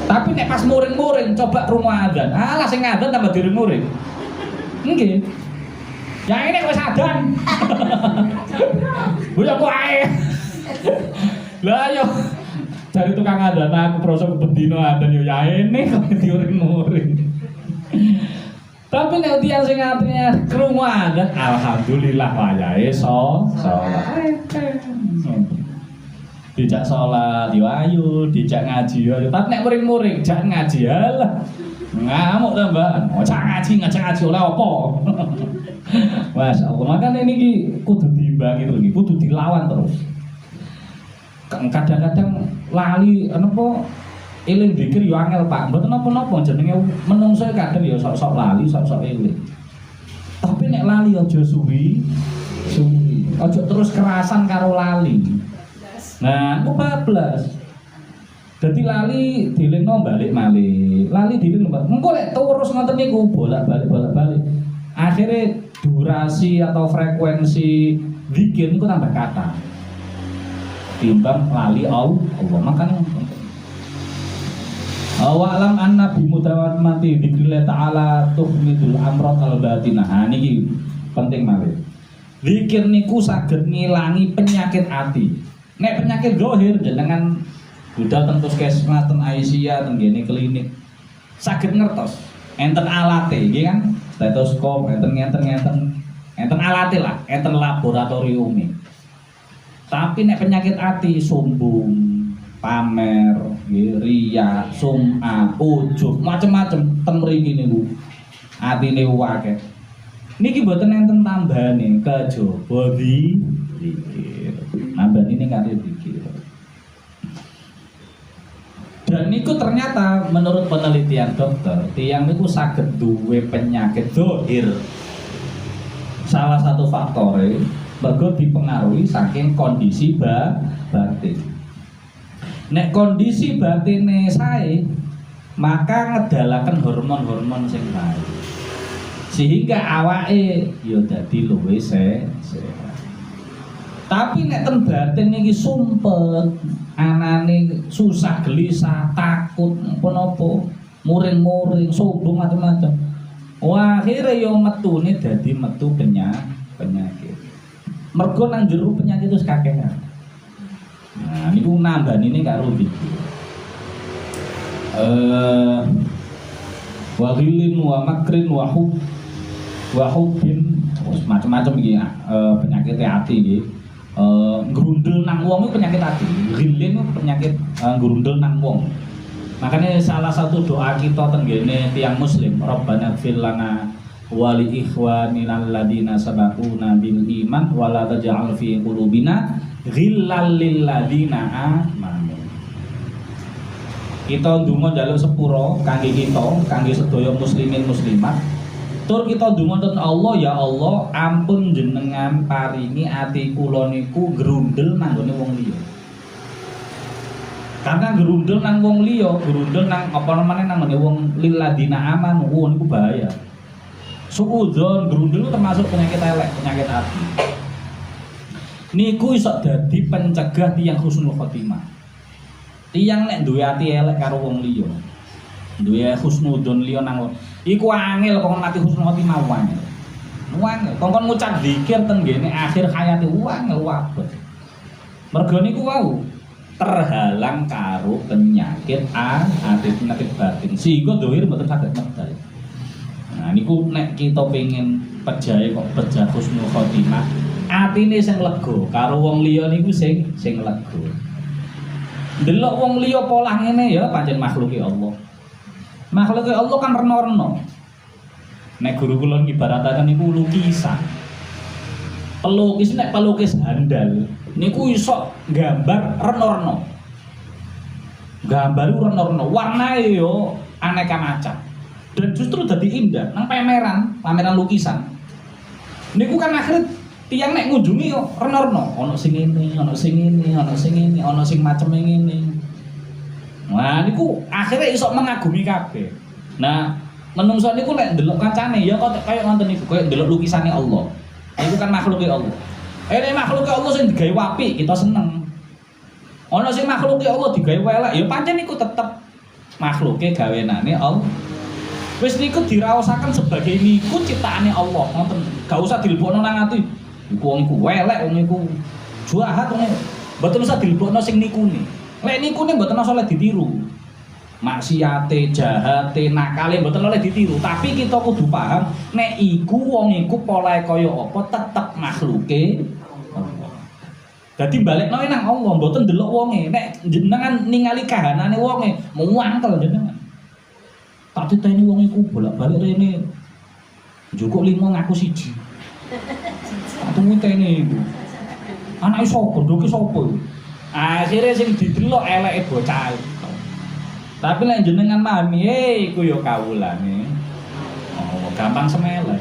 Tapi nek pas muring-muring coba krungu adzan. Alah sing adzan tambah diring-muring. Nggih. Ya ini wis adzan. Bu ya kok ae. Lah yo dari tukang adzan aku proso kebendino adzan yo ya ini kok diuring-uring. Tapi nek tiyang sing artinya krungu adzan alhamdulillah wayahe salat. Dijak salat yo ayo, dijak ngaji yo ayo. Tapi nek muring-muring jak ngaji alah. Ngamuk tambahan. Ojak ngaji oleh apa? Masyaallah. Makane niki kudu diimbangi terus iki, kudu dilawan terus. Kadang-kadang lali napa eling dikir yo angel Pak. Mboten napa-napa jenenge menungso kadang yo sok-sok lali, sok-sok eling. Tapi nek lali aja suwi. Aja terus kerasan karo lali. Nah, aku bablas. Dadi lali dilingno balik malih. Lali dilingno. Engko lek terus ngoten niku bolak-balik. Akhirnya durasi atau frekuensi zikir niku tambah kata. Timbang lali Allah. Makanya awalam anna bi mutawatmati dzikrillah ta'ala tuhmidul amrat al batinah. Niki penting malih. Zikir niku saged ngilangi penyakit ati. Nek penyakit zahir jenengan budal ten puskesmas ten Aisyah ten gene klinik saged ngertos. enten alate nggih kan, stetoskop, enten alate lah, enten laboratorium. Tapi nek penyakit ati sombong, pamer, riya, sum'ah, ujub, macem-macem ten mriki niku. Atine akeh. Niki mboten enten tambahane kejaba zikir. Nambani ning kate zikir. Dan niku ternyata menurut penelitian dokter, tiyang niku saged duwe penyakit dohir. Salah satu faktornya mergo dipengaruhi saking kondisi batin. Nek kondisi batine sae, maka ngedalaken hormon-hormon sing baik. Sehingga awake ya dadi luwih sehat. Tapi nek ten batin iki sumpet, anane susah gelisah, takut napa-napa, muring-muring, sombong macam-macam. Wah, akhirnya yo metune dadi metu penyakit. Mergo nang jero penyakit wis kakehan. Nah, niku nambahine karo iki. Wa ghillin wa makrin wa hubbin, macam-macam iki penyakit ati iki. Grundel nang wong itu penyakit hati, ghillin itu penyakit grundel nang wong. Makanya salah satu doa kita tenggene tiang muslim, Rabbana ighfir lana wa li ikhwanina alladziina sabaquna bil iman wa la taj'al fi qulubina ghillal lil ladziina amanu. Kita ndonga njaluk sepuro kangge kita, kangge sedaya muslimin muslimat. Tur kita ndonga ten Allah, ya Allah, ampun jenengan paringi ati kula niku grundel nanggone wong liya. Karena grundel nang wong liya, grundel nang apa namanya nanggone wong lil ladina aman, niku bahaya. Suudzon grundel termasuk penyakit elek, penyakit hati. Niku iso dadi pencegah tiyang husnul khotimah. Tiyang nek duwe ati elek karo wong liya, duwe husnudzon liya nang iku angel kok mati husnul khotimah wae. Wangel kongkon ngucap zikir ten ngene akhir hayate wangel wabet. Mergo niku wau terhalang karo penyakit ati penyakit batin sehingga dohir mboten saged medal. Nah niku nek kita pengen pejahe kok pejah husnul khotimah, atine sing lega karo wong liya niku sing lega. Delok wong liya polah ngene ya pancen makhluke Allah. Makhluke Allah kan reno-reno. Nek guru kula ngibarataken niku lukisan. Pelukis nek pelukis handal niku iso gambar reno-reno. Gambar reno-reno, warnae yo aneka macam. Dan justru dadi indah nang pameran lukisan. Niku kan akhirnya tiyang nek ngunjungi yo reno-reno, ana sing ngene, ana sing ngene, ana sing ngene, ana sing macem ngene. Wah niku akhirnya iso mengagumi kabeh. Nah, menungso niku nek ndelok kancane ya kok kaya ngoten niku, kaya ndelok lukisane Allah. Niku kan makhluke Allah. Nek makhluke Allah sing digawe apik kita seneng. Ana sing makhluke Allah digawe elek ya pancen niku tetep makhluke gawenane Allah. Wis niku diraosaken sebagai niku ciptaane Allah, ngoten. Gak usah dilebokno nang ati. Iku wong iku elek, wong iku jahat wong. Mboten usah dilebokno sing nikune. Lek nikune mboten usah ditiru. Maksiate, jahate, nakale mboten oleh ditiru, tapi kita kudu paham nek iku wong iku polahe kaya apa tetep makhluke Allah. Dadi balekno nang Allah, mboten ndelok wonge. Nek jenengan ningali kahanane wonge, muangkel jenengan. Tak diteni wong iku bolak-balik rene. Njukuk 5 ngaku 1. Atuh ngiteni iku. Anake sapa, ndoke sapa? Akhire sing didelok eleke bocah. Tapi lek jenengan mami, iku yo kawulane. Oh, gampang semeleh.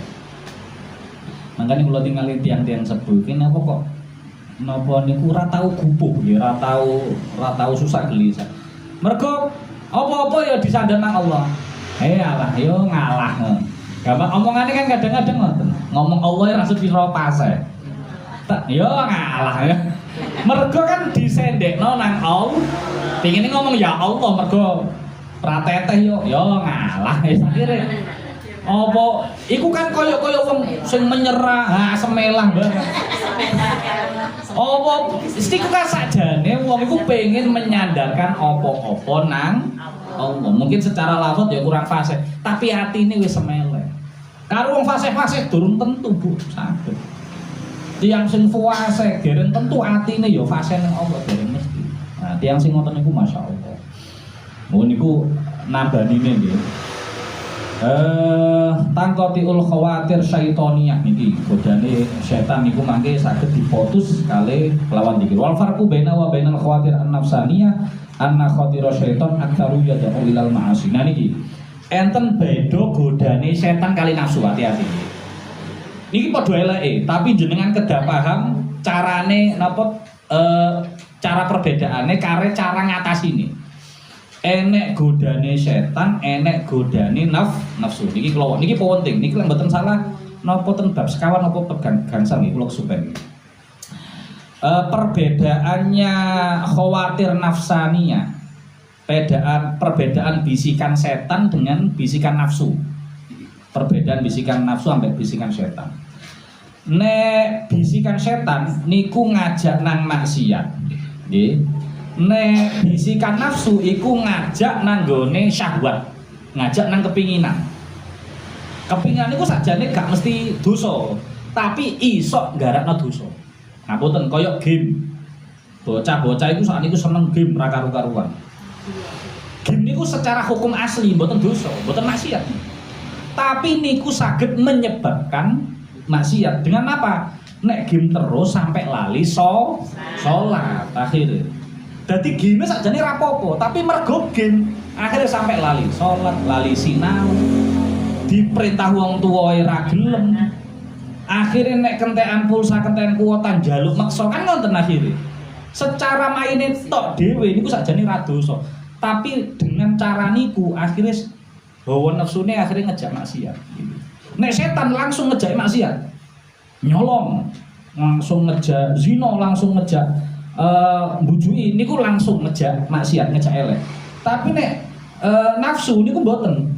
Makane kula tingali tiang-tiang sepuh iki napa kok napa niku ora tau gupuh nggih, ora tau susah gelisah. Mergo apa-apa ya disandang nang Allah. Alah yo ngalah. Gampang omongane kan kadang-kadang ngoten. Ngomong Allah ya rasud pira pase. Tak yo ngalah ya. Mergo kan disendekno nang Allah. Pengene ngomong ya Allah mergo prateteh yo ngalah wis akhire. Apa iku kan kaya-kaya wong sing menyerah, semelah banget. Apa iku kan sakjane wong iku pengen menyandarkan apa-apa nang Allah. Mungkin secara lafaz ya kurang fasih, tapi atine wis semele. Karo wong fasih-fasih durung tentu Bu saged. Tiyang sing fasih dereng tentu atine ya fasih ning Allah dereng mesti. Nah, tiyang sing ngoten niku masyaallah. Mun niku nambanine nggih. Tangkotiul khawatir syaitoniyah niki godane setan niku mangke saged dipotus kali kelawan dikir. Wal farqu baina wa bainal khawatir an-nafsaniyah anna khatira syaiton aktsaru yad'u ilal ma'asi. Nah niki enten beda godane setan kali nafsu, hati-hati. Niki padha eleke, tapi jenengan kedah paham carane napa cara perbedaane kare cara ngatasine. Enek godane setan, enek godane nafsu. Niki kula niki penting. Niki lek mboten salah napa ten bab sekawan napa gangsal niki kula supen. Perbedaannya khawatir nafsaniyah. Perbedaan bisikan setan dengan bisikan nafsu. Perbedaan bisikan nafsu sampai bisikan setan. Nek bisikan setan niku ngajak nang maksiat. Nggih. Nek bisikan nafsu iku ngajak nang nggone syahwat, ngajak nang kepinginan. Kepinginan iku sajane gak mesti dosa, tapi iso nggarakno dosa. Ngapunten koyok game. Bocah-bocah iku saat niku seneng game ra karu-karuan. Game niku secara hukum asli mboten dosa, mboten maksiat. Tapi niku saged menyebabkan maksiat. Dengan apa? Nek game terus sampai lali salat akhirnya. Dadi gene sakjane ra apa-apa, tapi mergo game akhirnya sampai lali salat, lali sinau. Diperintah wong tuwae ra gelem. Akhirnya nek kentekan pulsa, kentekan kuota njaluk maksa kan ngoten akhirnya. Secara maine tok dhewe niku sakjane ra dosa. Tapi dengan cara niku akhirnya hawa nafsune akhirnya ngejak maksiat. Nek setan langsung ngejak maksiat. Nyolong, langsung ngejak zina, langsung ngejak mbujui niku langsung ngejak maksiat, ngejak elek. Tapi nek nafsu niku mboten.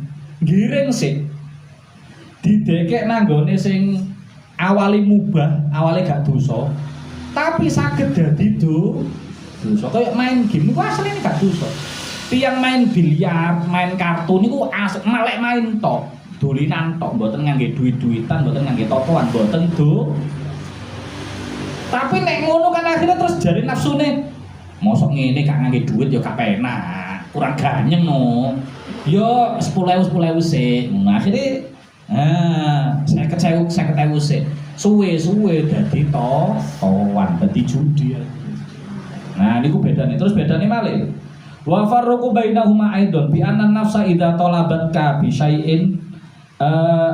Giring sik. Didekek nanggone sing awale mubah, awale gak dosa. Tapi saged dadi dosa. Kayak main game niku asline gak dosa. Tiyang main biliar, main kartu niku malek main tok, dolinan tok, mboten ngangge duit-duitan, mboten ngangge totoan, mboten do. Tapi nek ngono kan akhirnya terus jari nafsune mosok ngene gak ngangge duit ya gak penak, kurang ganyeng no. Yo 10.000 sik. Nah, akhirnya 50.000 sik. Suwe-suwe dadi totoan, dadi judi. Nah, niku bedane. Terus bedane malih. Wa farruqu bainahuma aidon bi anna nafsa idza talabatka bi syai'in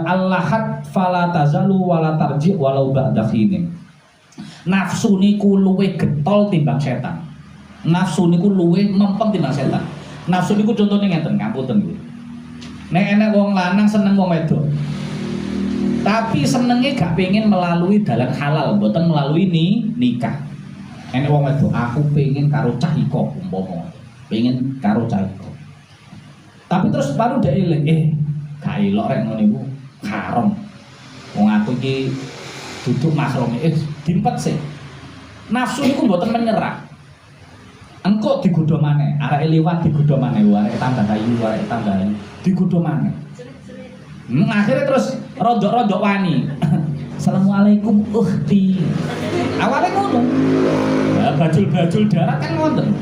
allahat fala tazalu wala tarji walau ba'da khinin. Nafsu niku luwih getol timbang setan. Nafsu niku luwih mempeng timbang setan. Nafsu niku contone ngeten, ngapunten nggih. Nek enek wong lanang seneng wong wedok. Tapi senenge gak pengen melalui dalan halal, mboten melalui nikah. Enek wong wedok, aku pengen karo cah iko umpama. Pengen karo cah iko. Tapi terus baru dhek eling, gak elok rek ngono niku, haram. Wong aku iki duduk mahram dimpet sih. Nafsu niku mboten menyerah. Engko digodho maneh, arek liwat digodho maneh, arek tambah ayu, arek tambah ayu, digodho maneh. Akhirnya terus rodok-rodok wani. Assalamualaikum ukhti. Awalnya ngono. Nah, bajul-bajul darat kan ngoten.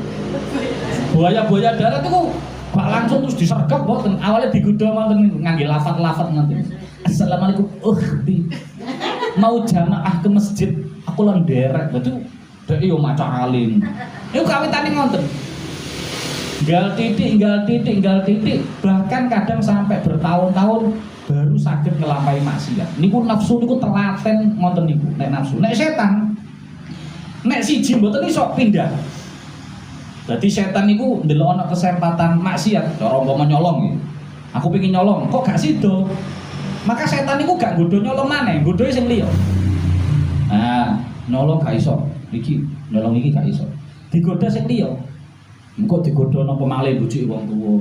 Buaya-buaya darat itu gak langsung terus disergap mboten. Awalnya digodho wonten ngangge lafaz-lafaz ngoten. Assalamualaikum ukhti. Mau jamaah ke masjid, aku lan derek. Berarti dek yo maca alim. Niku kawitane ngoten. Tinggal titik, bahkan kadang sampai bertahun-tahun baru sakit ngelampaui maksiat. Niku nafsu niku telaten ngoten niku. Nek nafsu, nek setan, nek siji mboten iso pindah. Dadi setan niku ndelok ana kesempatan maksiat, cara umpama nyolong iki. Aku pengen nyolong, kok gak sido. Maka setan niku gak nggodho nyolong maneh, nggodhoe sing liya. Nah, nyolong gak iso. Iki nyolong iki gak iso. Digodha sing liya. Engko digodha napa malih bojoke wong tuwa.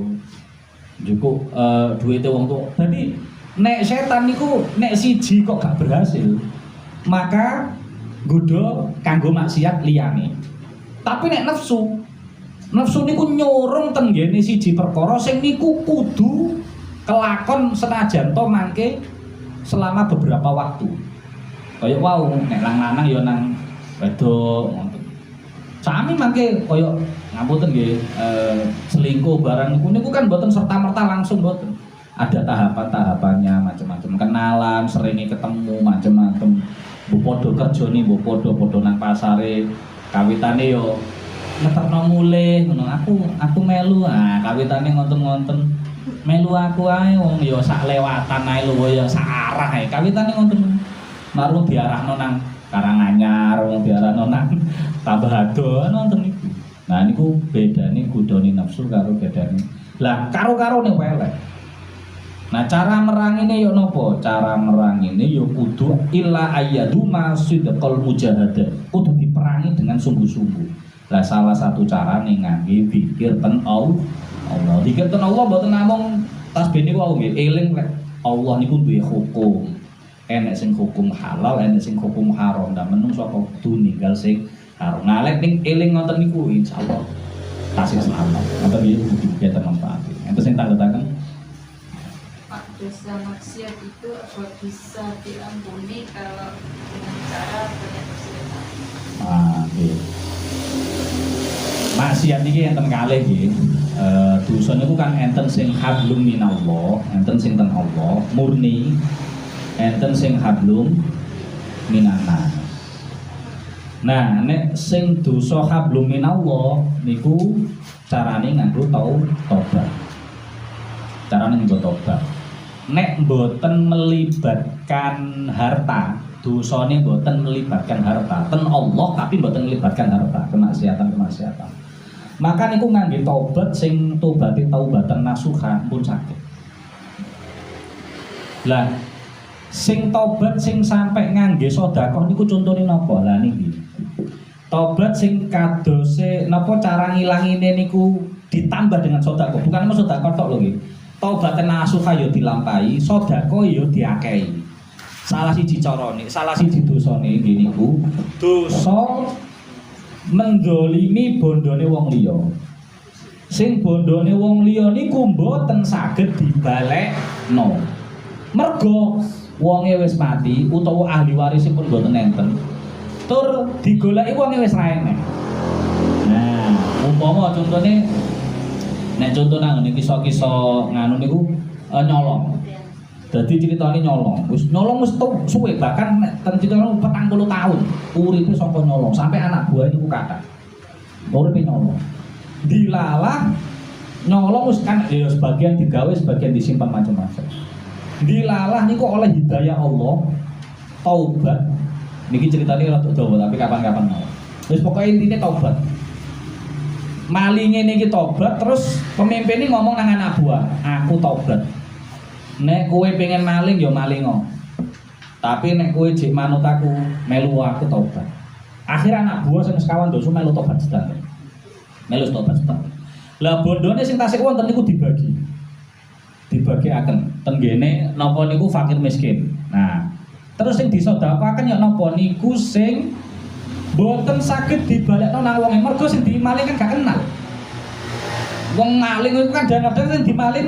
Njukuk duwite wong tuwa. Dadi nek setan niku nek siji kok gak berhasil, maka nggodha kanggo maksiat liyane. Tapi nek nafsu Nafsu niku nyorong ten nggene siji perkara sing niku kudu kelakon senajan to mangke selama beberapa waktu. Kaya wau nek lanang ya nang wedok ngoten. Sami mangke kaya ngapunten nggih selingkuh barang niku kan mboten serta-merta langsung mboten. Ada tahapan-tahapannya macam-macam, kenalan, seringe ketemu macam-macam. Mbok padha kerjane, mbok padha nang pasare, kawitane yo ngeterno mulih ngono. Aku melu, kawitane ngonten-ngonten. Melu aku ae wong ya sak lewatan ae lho ya sak arah ae. Kawitane ngonten. Marung diarahno nang Karanganyar, wong diarahno nang Tambahado nonton niku. Nah niku bedane gudoni nafsu karo bedane. Lah karo-karone welek. Nah cara merangine yo napa? Cara merangine yo kudu illa ayyadu masidqal mujahadah. Kudu diperangi dengan sungguh-sungguh. Lah salah satu carane ngangge zikir ten Allah. Zikir ten Allah mboten namung tasbih niku wae nggih eling lek Allah niku duwe hukum. Enek sing hukum halal, enek sing hukum haram. Ndak menungso kudu ninggal sing haram. Nah lek ning eling ngoten niku insyaallah tasih selamat. Ngoten nggih kudu kita manfaat. Enten sing tanglet-tanglet
dosa maksiat itu apa bisa diampuni kalau dengan cara banyak bersedekah?
Nggih. Maksiat niki enten kalih nggih. Dosa niku kan enten sing hablum minallah, enten sing ten Allah murni, enten sing hablum minannas. Nah, nek sing dosa hablum minallah niku carane nganggo tobat. Carane nganggo tobat. Nek mboten melibatkan harta, dosane mboten melibatkan harta, ten Allah tapi mboten melibatkan harta, kemaksiatan. Maka niku ngangge tobat sing tobaté taubatan nasuha pun saged. Lah sing tobat sing sampai ngangge sedekah niku contone napa? Lah niki. Tobat sing kadose napa cara ngilangine niku ditambah dengan sedekah. Bukan mung sedekah tok lho nggih. Taubatan nasuha yo dilampahi, sedekah yo diakehi. Salah siji carane, salah siji dosane nggih niku dosa mendolimi bondone wong liya. Sing bondone wong liya niku mboten saged dibalekno. Mergo wonge wis mati utawa ahli warisipun mboten enten. Tur digoleki wonge wis ra enek. Nah, umpama contone nek contoh nang ngene kisah-kisah nganu niku nyolong. Dadi critane nyolong. Wis suwe bahkan ten critane 40 tahun uripe saka nyolong sampai anak buah niku kathah. Uripe nyolong. Dilalah nyolong wis kan ya sebagian digawe, sebagian disimpan macam-macam. Dilalah niku oleh hidayah Allah taubat. Niki ceritane rada dawa tapi kapan-kapan mau. Wis pokoke intine taubat. Malinge niki tobat terus pemimpin ini ngomong nang anak buah, aku tobat. Nek kowe pengen maling ya malingo. Tapi nek kowe jek manut aku, melu aku tobat. Akhir anak buah sing sekawan dosa melu tobat sedang. Melu tobat sedang. Lah bondone sing tasik wonten niku dibagi. Dibagiaken tenggene napa niku fakir miskin. Nah, terus sing disedekaken ya napa niku sing boten saged dibalekno nang wong mergo sing dimaling kan gak kenal. Wong maling iku kan kadang-kadang sing dimaling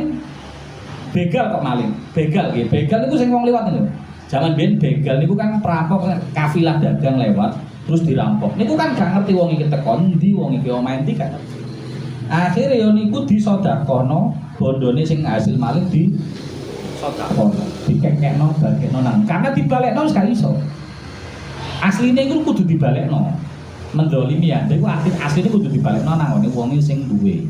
begal kok maling. Begal nggih, begal niku sing wong liwat niku. Zaman biyen begal niku kan perampok kafilah dagang lewat terus dirampok. Niku kan gak ngerti wong iki teko ndi, wong iki omahe ndi kan. Akhire ya niku disedekahno bondone sing hasil maling di sedekahno, dikekekno, bagekno nang. Karena dibalekno wis gak iso. Asline iku kudu dibalekno. Mendolimi ya, iku asline kudu dibalekno nang ngene wong sing duwe.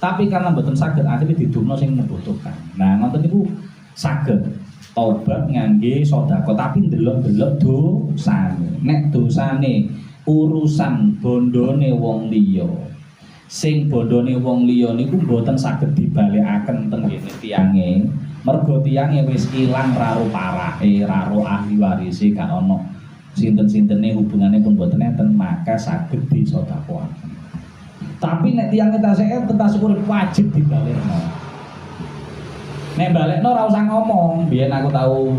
Tapi karena mboten saged akhire didumno sing membutuhkan. Nah, ngoten niku saged tobat ngangge sedekah tapi ndelok-ndelok dosane. Nek dosane urusan bondone wong liya. Sing bondone wong liya niku mboten saged dibalekaken teng ngene tiyange. Mergo tiyange wis ilang raro parake, raro ahli warise gak ana sinten-sintene hubungane pun mboten enten, maka saged disedekahaken. Tapi nek tiyang tasih enten tasih urip wajib dibalekno. Nek balekno ora usah ngomong, biyen aku tau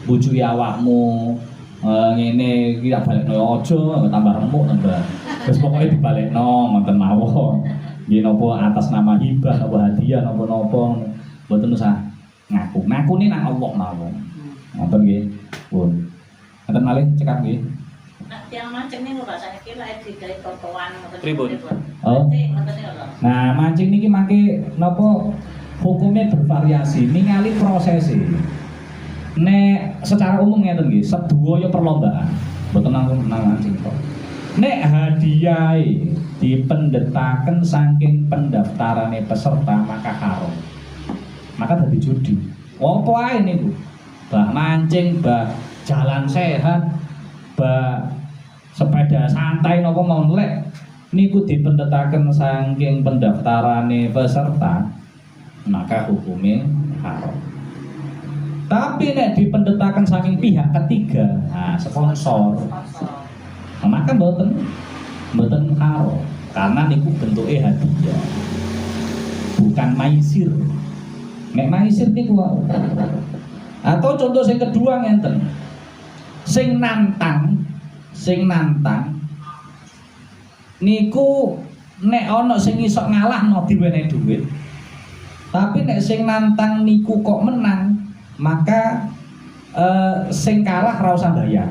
bujuki awakmu ngene iki tak balekno aja tambah remuk tambah. Wis pokoke dibalekno ngoten mawon. Nggih napa atas nama hibah napa hadiah napa-napa mboten usah ngaku. Ngakune nang Allah mawon. Ngoten nggih. Pun. Ngoten malih cekak nggih.
Nah, tiang mancing nih lho rasanya kira digawe totoan ngoten.
Tribun.
Oh.
Ngoten lho.
Nah, mancing niki mangke napa hukumnya bervariasi, ningali prosesnya. Nek secara umum ngeten nggih, sedaya perlombaan. Mboten nang mancing kok. Nek hadiahe dipendhetaken saking pendaftarane peserta maka haram. Maka dadi judi. Apa ae niku? Bah mancing, bah jalan sehat, bah sepeda santai napa mawon lek niku dipendhetaken saking pendaftarane peserta maka hukumnya haram. Tapi nek dipendhetaken saking pihak ketiga, nah sponsor, maka mboten haram karena niku bentuknya hadiah, bukan maisir. Nek maisir niku atau contoh yang kedua ngenten, sing nantang niku nek ana sing iso ngalahno diwenehi dhuwit. Tapi nek sing nantang niku kok menang, maka sing kalah ora usah bayar.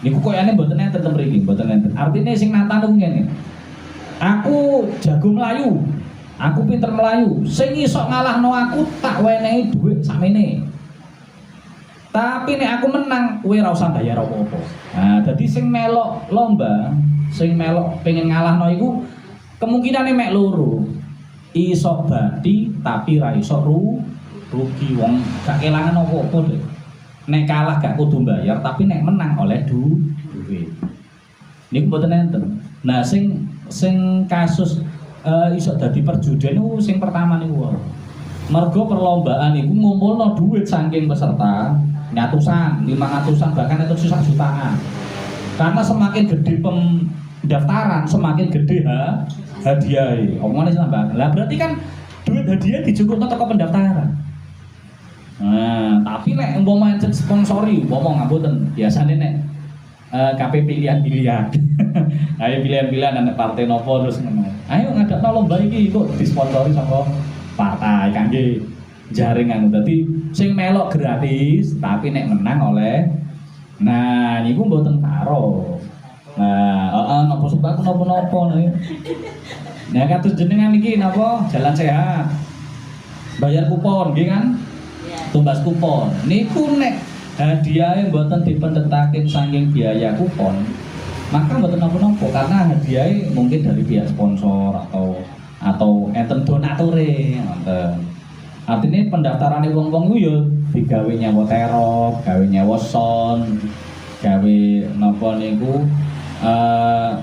Niku koyane mboten enten ten mriki, mboten enten. Artine sing nantang niku ngene. Aku jago melayu. Aku pinter melayu. Sing iso ngalahno aku tak wenehi dhuwit sakmene. Tapi nek aku menang, kowe ora usah bayar apa-apa. Nah, dadi sing melok lomba, sing melok pengen ngalahno iku kemungkinane mek loro. Iso bati tapi ra iso rugi wong gak kelangan apa-apa lho. Nek kalah gak kudu bayar tapi nek menang oleh duit. Niku mboten enten. Nah sing kasus iso dadi perjudian niku sing pertama niku. Mergo perlombaan iku ngumpulno duit saking peserta ngatusan, 500-an bahkan itu susah jutaan. Karena semakin gede pendaftaran, semakin gede hadiah. Omongane sampean. Lah berarti kan duit hadiah dijukukno teko pendaftaran. Nah, tapi nek umpama sponsori, umpama ngapunten, biasane nek KP pilihan-pilihan. Ayo pilihan-pilihan anak partai nopo terus ngono. Ayo ngadakno lomba iki kok disponsori saka partai kangge jaringan. Dadi sing melok gratis, tapi nek menang oleh. Nah, niku mboten karo. Nah, napa sebab napa-napa nih. Nah, kados jenengan iki napa jalan sehat. Bayar kupon nggih kan? Tumbas kupon. Niku nek hadiahe mboten dipendhetaken saking biaya kupon, maka mboten napa-napa karena hadiahe mungkin dari pihak sponsor atau enten donatore ngoten. Artinya pendaftarane wong-wong ku ya digawe nyawa terop, gawe nyawa son, gawe napa niku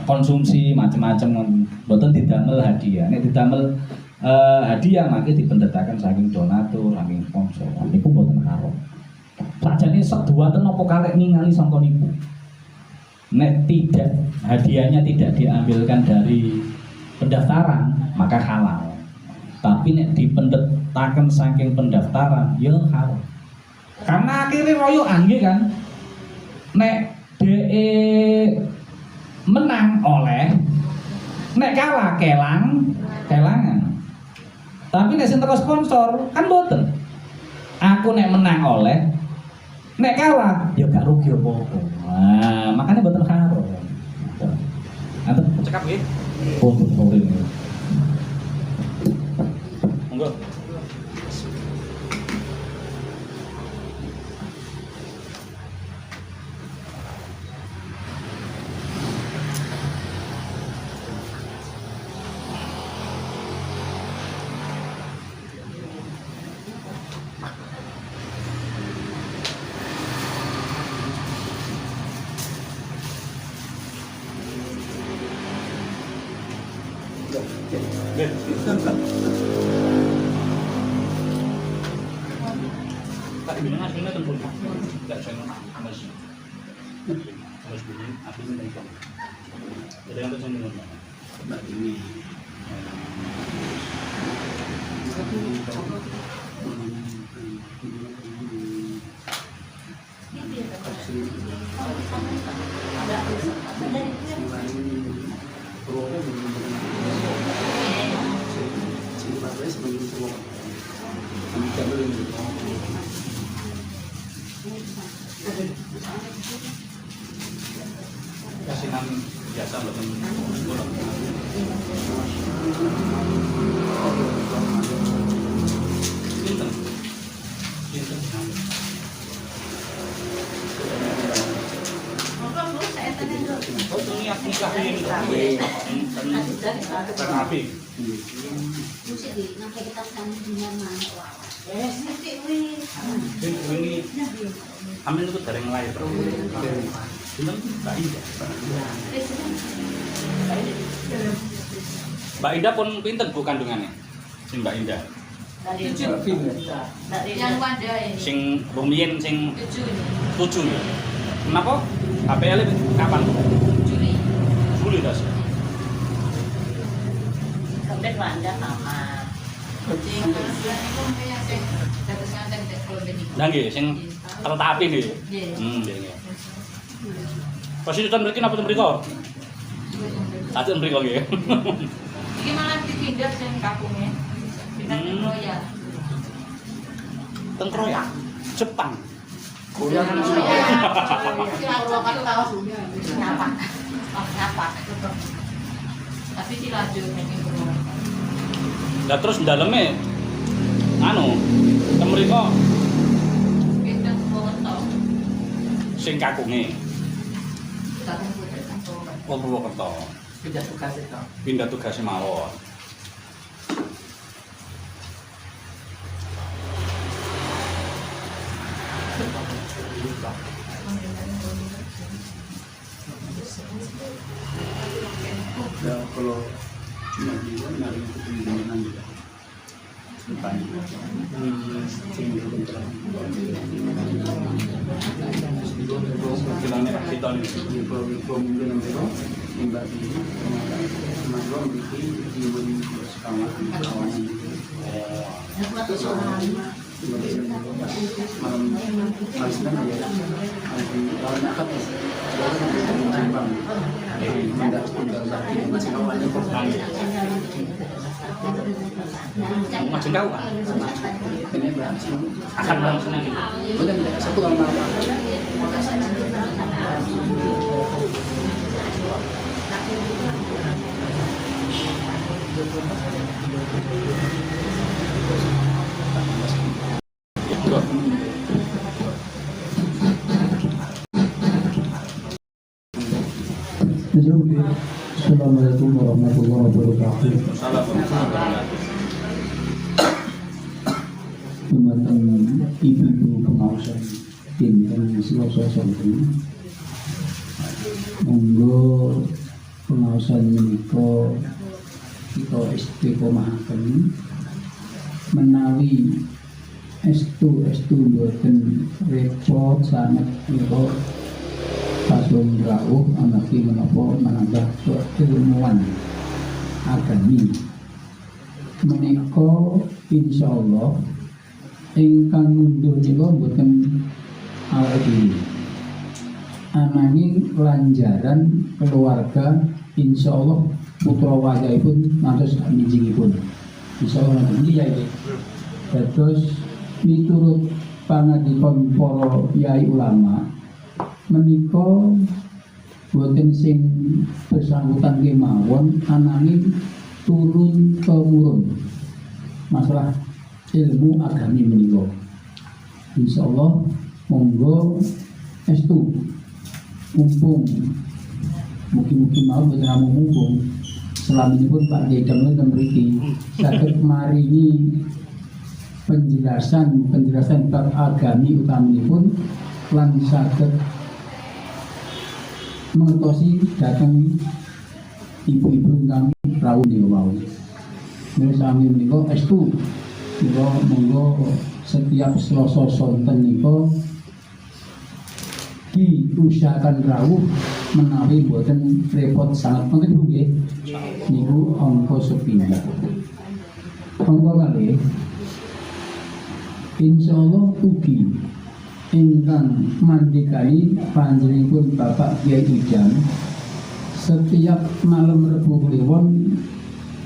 konsumsi macam-macam mboten didamel hadiah. Nek didamel hadiah maka dipendhetaken saking donatur, saking sponsor. Niku mboten haram. Sajane seduaten napa kalek ningali sangka niku. Nek tidak hadiahnya tidak diambilkan dari pendaftaran maka halal. Tapi nek dipendhetaken saking pendaftaran ya haram. Karena akhirnya royokan nggih kan. Nek menang oleh, nek kalah kelangan. Tapi nek sing teko sponsor kan mboten. Aku nek menang oleh, nek kalah ya gak rugi apa-apa. Nah, makanya mboten haram. Nanti cekap nggih. Oh, sorry. Monggo.
Pak ini aslinya tempur nggak saya mas bunyi aslinya tempur ada yang terus ngomong mbak ini
Ada
api.
Musik di nanti kita sana di mana?
Ini amin itu dari mulai terus. Mbak Indah pun pinter bu kandungannya. Si Mbak Indah.
Yang wadah ini.
Sing rumiyin sing
7 ini.
7 ya. Kenapa? HPL kapan?
Juli.
Juli das.
Sampai Wanda sama.
Sing bulan itu kayak sing dapat nganten tek keluarga niku.
Nah nggih sing kereta api nggih.
Nggih.
Nggih. Pasti ten mriki napa ten mriko? Tadi ten mriko nggih.
Iki malah dipindah sing kampungnya. Pindah ke Royal.
Ten Kroya. Jepang.
Nyapa. Tapi dilanjut ning Purwokerto.
Lah terus daleme anu ten mriko
Pindah ke Purwokerto.
sing kakunge.
Kakung putri kan Purwokerto.
Wong Purwokerto. Pindah tugas mawon.
Ya kalau nari itu pembinaan juga depan
Bilangnya kita ini.
pembinaan itu membagi kemajuan bikin diubah sekawan kawan malam Palestina ya lagi lawan akad ya Jepang tidak masih kawannya korban
Macam kau kan?
ini berhasil
Akan dalam senang gitu.
benar satu kalau malam
Assalamualaikum warahmatullahi wabarakatuh. Dumateng ibu-ibu pengawasan dinten Selasa sonten. Monggo pengawasan menika kita istiqomahaken menawi estu boten repot sangat menika pasun rawuh amargi menapa menambah keilmuan agami menika insyaallah ingkang mundur nika boten awake dhewe ananging lanjaran keluarga insyaallah putra wayahipun ngantos mijingipun insyaallah iki ya iki terus miturut pangandika para yai ulama menika boten sing bersangkutan kemawon ananging turun temurun masalah ilmu agami menika insyaallah monggo estu mumpung mugi-mugi mau boten namung mumpung selaminipun Pak Kiai Damel mriki saged maringi penjelasan bab agami utaminipun lan saged mengertosi datang ibu-ibu ingkang rawuh niku wau. Menawi sami menika estu menika monggo setiap Selasa sonten nika diusahakan rawuh menawi boten repot sangat mungkin Bu nggih. Niku angka sepindhah. Angka kalih insyaallah ugi ingkang mandikani panjenenganipun Bapak Kyai Ijam setiap malam Rebo Kliwon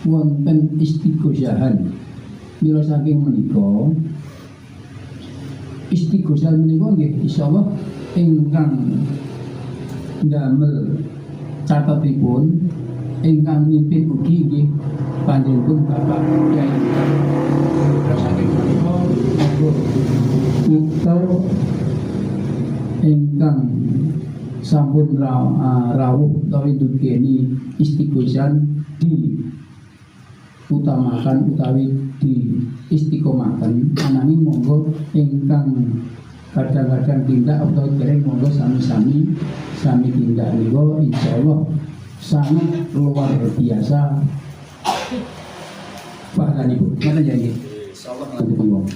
wonten istighosahan mila saking menika istighosah menika nggih insyaallah ingkang ndamel catatipun ingkang mimpin ugi nggih panjenenganipun Bapak Kyai Ijam mila saking menika monggo kita ingkang sampun rawuh utawi dugeni istighosan di utamakan utawi di istiqomakan ananging monggo ingkang kadang-kadang tindak atau dereng monggo sami-sami tindak niku insyaallah sangat luar biasa pahalipun. Ngoten ya nggih. Insyaallah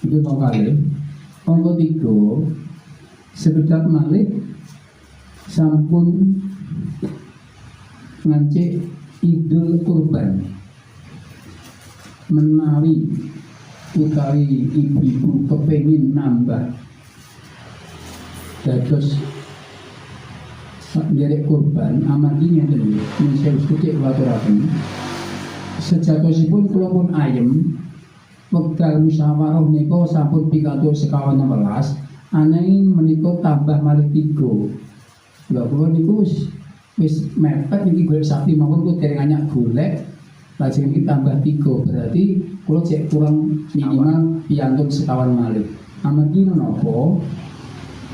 itu tong kalih. Monggo 3 sekedap malih sampun ngancik Idul Kurban menawi utawi ibu-ibu kepengin nambah dados derek kurban amargi ngeten iki saya sithik kulaturaken sejatosipun kula pun ayem wekdal musyawarah nika sampun pikantuk sekawan 16 ananging menika tambah malih 3 lha kula niku wis mepet iki golek sapi mawon kok dereng anyak golek lajeng iki tambah 3 berarti kula cek kurang minimal piantun sekawan malih amargi menapa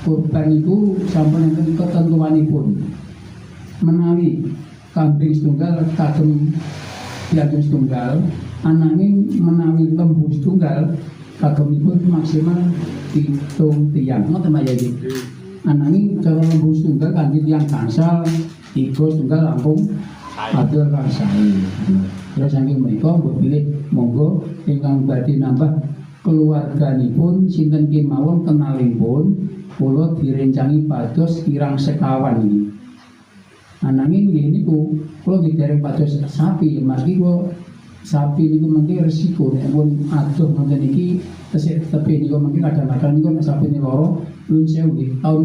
kurban itu sampun enten ketentuanipun menawi kambing setunggal kagem piantun setunggal ananging menawi lembu setunggal kagemipun maksimal 7 tiang ngoten Pak Yai ananging cara lembu setunggal kangge tiyang gangsal 3 setunggal langkung adol kang sae. Terus saking menika mbok pilih monggo ingkang badhe nambah keluarganipun sinten kemawon kenalipun kula direncangi pados kirang sekawan iki. Ananging nggih niku kula dereng pados sapi, margi kula sapi niku mengki resiko nek pun adoh ngoten iki tesih tepi niku mengki kadang-kadang niku nek sapine loro nuwun sewu nggih. Tahun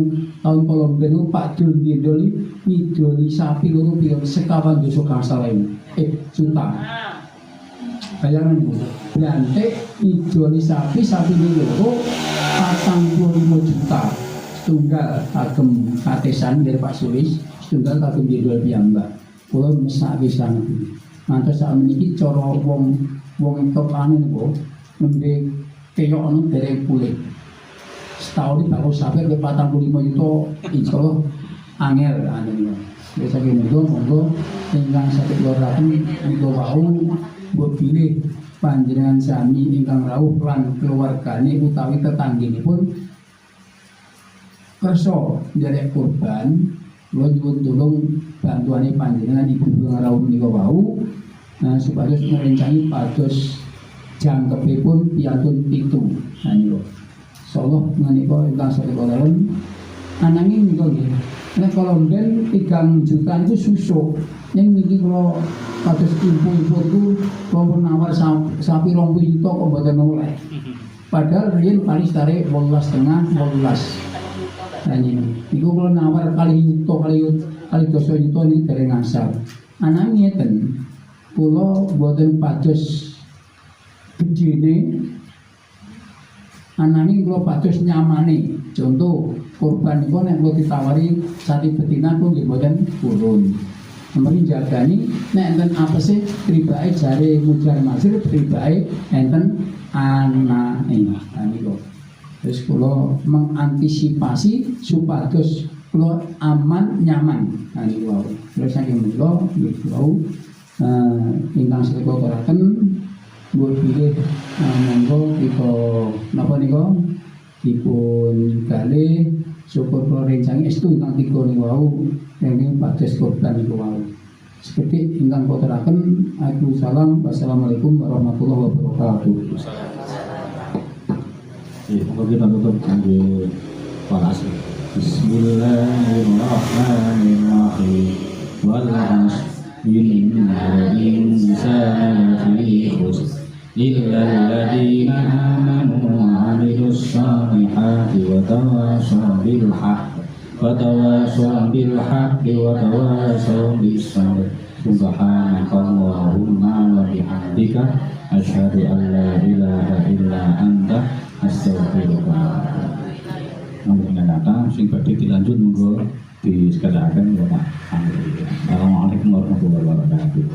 Kolomben niku Pak Dul ngidoli sapi loro pira sekawan dosa gangsal juta. Bayangan niku. Blantik ngidoli sapi niku loro 45 juta. Setunggal kagem katesan dari Pak Sulis, setunggal kagem ngidol piyambak. Kula mesake sanget. Ngantos sak meniki cara wong tokane niku nembe keyokno dereng kulit. Setahun baru sampai ke 45 juta insyaallah angel anu. Biasa ki monggo ingkang saged luraken niku wau mbok pilih panjenengan sami ingkang rawuh lan keluargane utawi tetanggenipun kersa nderek kurban kula nyuwun tulung bantuane panjenengan ibu rawuh menika wau supados merencangi pados jangkepipun piantun 7 niku. Insyaallah menika ingkang saged luraken ananging niku nggih. Nek Kolomben 3 juta itu susuk. Ning niki kula pados ibu-ibu itu kula nawar sapi 20 juta kok mboten oleh. Padahal riyen paling tarik 18,5 18. Nah niku kula nawar kali juta kali dosa juta niki dereng ngasal. Ananging ngeten kula mboten pados gedene ananging kula pados nyamane. Contoh kurban niku nek kula ditawari sati betina pun nggih mboten purun. Mriki jagani nek enten apese tribake jare mujar masir tribake enten anake. Niku. Terus kula mengantisipasi supados kula aman nyaman. Niku wae. Terus saking menika niku wau ingkang saged kula aturaken buat pilih monggo kita napa nika dipun kalih syukur kula rencangi estu ingkang 3 niku wau ingkang pados kurban niku wau. Seperti ingkang kula aturaken Waalaikumsalam wassalamualaikum warahmatullahi wabarakatuh.
Monggo kita tutup kangge palas. Bismillahirrahmanirrahim. Wal 'asri innal insana lafi khusr إلا الذين آمنوا وعملوا الصالحات وتواصوا بالحق وتواصوا بالصبر سبحانك اللهم وبحمدك أشهد أن لا إله إلا أنت أستغفرك. Namun data sing badhe dilanjut monggo disekadaken Bapak. Assalamualaikum warahmatullahi wabarakatuh.